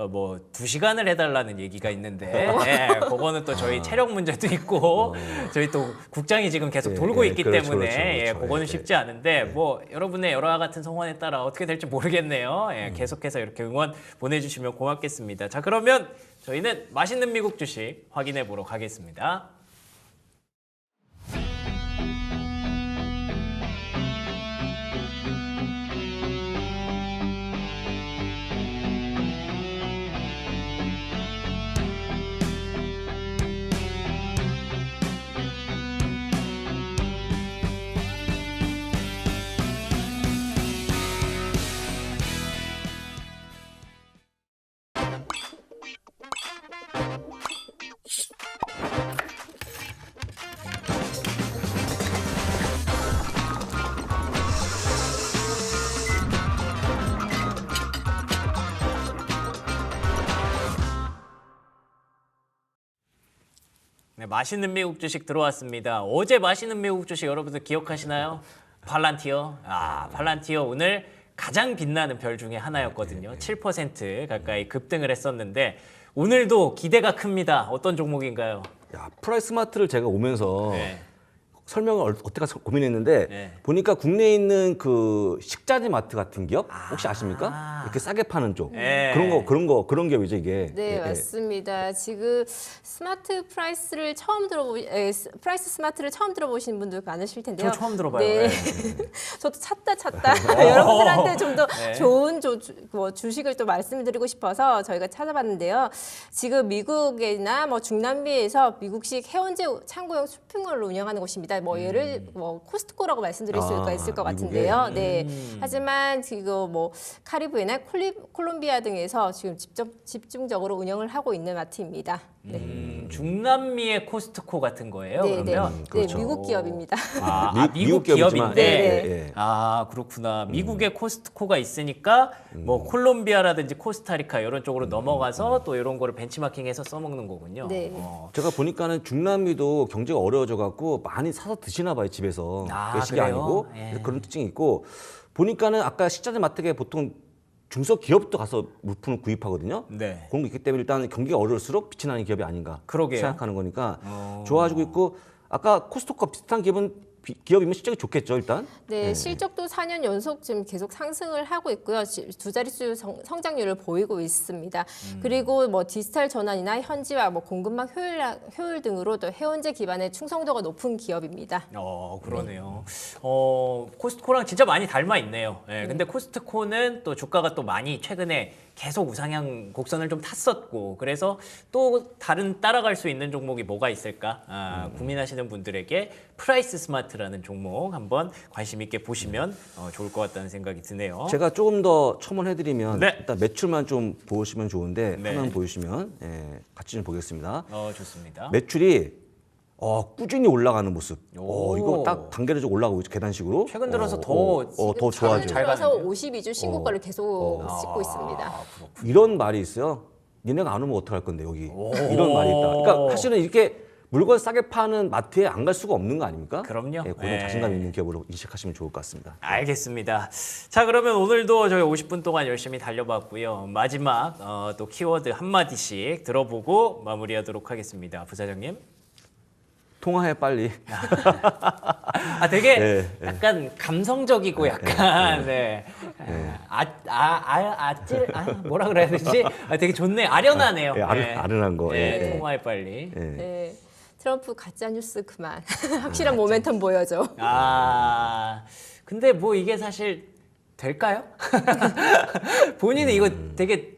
뭐 2시간을 해달라는 얘기가 있는데 그거는 또 저희 체력 문제도 있고 저희 또 국장이 지금 계속 돌고 있기 그렇죠, 때문에 그렇죠. 그거는 예, 쉽지 않은데 뭐 여러분의 여러 같은 성원에 따라 어떻게 될지 모르겠네요. 계속해서 이렇게 응원 보내주시면 고맙겠습니다. 자, 그러면 저희는 맛있는 미국 주식 확인해 보러 가겠습니다. 네, 맛있는 미국 주식 들어왔습니다. 어제 맛있는 미국 주식 여러분들 기억하시나요? 팔란티어. 팔란티어 오늘 가장 빛나는 별 중에 하나였거든요. 7% 가까이 급등을 했었는데 오늘도 기대가 큽니다. 어떤 종목인가요? 야, 프라이스마트를 제가 오면서 네. 설명을 어떻게 할까 고민했는데 네. 보니까 국내에 있는 그 식자재 마트 같은 기업 혹시 아십니까? 이렇게 싸게 파는 쪽 네. 그런 기업이죠 이게. 네, 예, 맞습니다. 지금 스마트 프라이스를 프라이스 스마트를 처음 들어보신 분들 많으실 텐데요. 저 처음 들어봐요. 네. 네. 저도 찾다 여러분들한테 좀 더 네. 좋은 뭐 주식을 또 말씀드리고 싶어서 저희가 찾아봤는데요. 지금 미국이나 뭐 중남미에서 미국식 해원제 창고형 쇼핑몰을 운영하는 곳입니다. 뭐 예를 뭐 코스트코라고 말씀드릴 수가 있을 것 미국에? 같은데요. 네. 하지만 지금 뭐 카리브해나 콜롬비아 등에서 지금 집중적으로 운영을 하고 있는 마트입니다. 네. 중남미의 코스트코 같은 거예요. 네, 네. 그러면? 그렇죠. 네, 미국 기업입니다. 미국 기업이지만, 기업인데. 예, 예. 그렇구나. 미국에 코스트코가 있으니까 뭐 콜롬비아라든지 코스타리카 이런 쪽으로 넘어가서 또 이런 거를 벤치마킹해서 써먹는 거군요. 네. 제가 보니까는 중남미도 경제가 어려워져 갖고 많이 사서 드시나 봐요 집에서. 외식이 그래요? 아니고 예. 그런 특징이 있고 보니까는 아까 식자재 마트에 보통 중소기업도 가서 물품을 구입하거든요. 네. 그런 게 있기 때문에 일단 경기가 어려울수록 빛이 나는 기업이 아닌가 그러게요. 생각하는 거니까 좋아지고 있고 아까 코스트코와 비슷한 기업이면 실적이 좋겠죠 일단. 네, 실적도 4년 연속 지금 계속 상승을 하고 있고요. 두 자릿수 성장률을 보이고 있습니다. 그리고 뭐 디지털 전환이나 현지화, 뭐 공급망 효율 등으로 또 해원제 기반의 충성도가 높은 기업입니다. 그러네요. 코스트코랑 진짜 많이 닮아 있네요. 예, 근데 코스트코는 또 주가가 또 많이 최근에 계속 우상향 곡선을 좀 탔었고 그래서 또 다른 따라갈 수 있는 종목이 뭐가 있을까 고민하시는 분들에게 프라이스 스마트를 아파트라는 종목 한번 관심 있게 보시면 좋을 것 같다는 생각이 드네요. 제가 조금 더 첨언해드리면 네. 일단 매출만 좀 보시면 좋은데 네. 화면 보시면 같이 좀 보겠습니다. 좋습니다. 매출이 꾸준히 올라가는 모습. 오. 이거 딱 단계를 좀 올라가고 있죠, 계단식으로. 최근 들어서 더 지금 좋아져. 잘 들어서 가는데요? 52주 신고가를 계속 찍고 있습니다. 이런 말이 있어요. 니네가 안 오면 어떡할 건데 여기. 이런 말이 있다. 그러니까 사실은 이렇게 물건 싸게 파는 마트에 안 갈 수가 없는 거 아닙니까? 그럼요. 그런 네. 자신감 있는 기업으로 인식하시면 좋을 것 같습니다. 알겠습니다. 자, 그러면 오늘도 저희 50분 동안 열심히 달려봤고요. 마지막 또 키워드 한마디씩 들어보고 마무리하도록 하겠습니다. 부사장님. 통화해 빨리. 되게 네, 약간 감성적이고 약간 뭐라 그래야 되지? 되게 좋네. 아련하네요. 아련한 거. 네, 통화해 빨리. 네. 트럼프 가짜 뉴스 그만. 확실한 모멘텀 보여줘. 근데 뭐 이게 사실 될까요? 본인은 이거 되게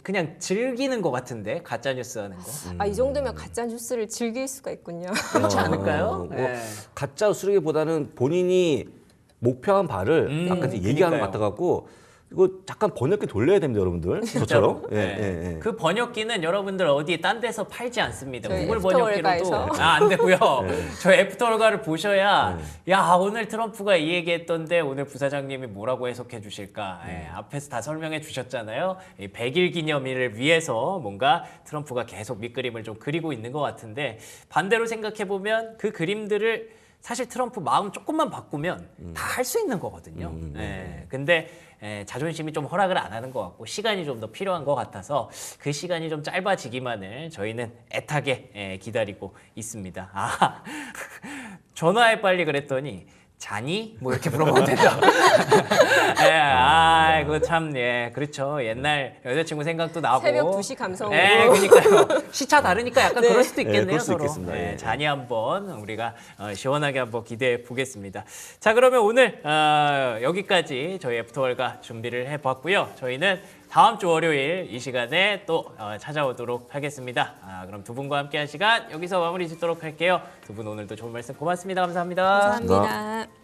그냥 즐기는 것 같은데 가짜 뉴스 하는 거. 이 정도면 가짜 뉴스를 즐길 수가 있군요. 그렇지 않을까요? 네. 가짜 쓰레기보다는 본인이 목표한 바를 아까 이제 얘기하는 것 같아갖고 이거 잠깐 번역기 돌려야 됩니다, 여러분들. 저처럼. 네. 그 번역기는 여러분들 어디 딴 데서 팔지 않습니다. 저희 구글 애프터월가에서. 번역기로도 안 되고요. 저 애프터월가를 보셔야 야 오늘 트럼프가 이 얘기했던데 오늘 부사장님이 뭐라고 해석해 주실까. 앞에서 다 설명해 주셨잖아요. 이 100일 기념일을 위해서 뭔가 트럼프가 계속 밑그림을 좀 그리고 있는 것 같은데 반대로 생각해 보면 그 그림들을 사실 트럼프 마음 조금만 바꾸면 다 할 수 있는 거거든요. 근데 자존심이 좀 허락을 안 하는 것 같고 시간이 좀 더 필요한 것 같아서 그 시간이 좀 짧아지기만을 저희는 애타게 기다리고 있습니다. 전화해 빨리 그랬더니 자니? 뭐 이렇게 물어보면 된다. 그거 참, 그렇죠. 옛날 여자친구 생각도 나고. 새벽 2시 감성으로. 그러니까요. 시차 다르니까 약간 그럴 수도 있겠네요, 그럴 수 서로. 있겠습니다. 자니 한번 우리가 시원하게 한번 기대해 보겠습니다. 자, 그러면 오늘 여기까지 저희 애프터월가 준비를 해봤고요. 저희는 다음 주 월요일 이 시간에 또 찾아오도록 하겠습니다. 그럼 두 분과 함께한 시간 여기서 마무리 짓도록 할게요. 두 분 오늘도 좋은 말씀 고맙습니다. 감사합니다. 감사합니다.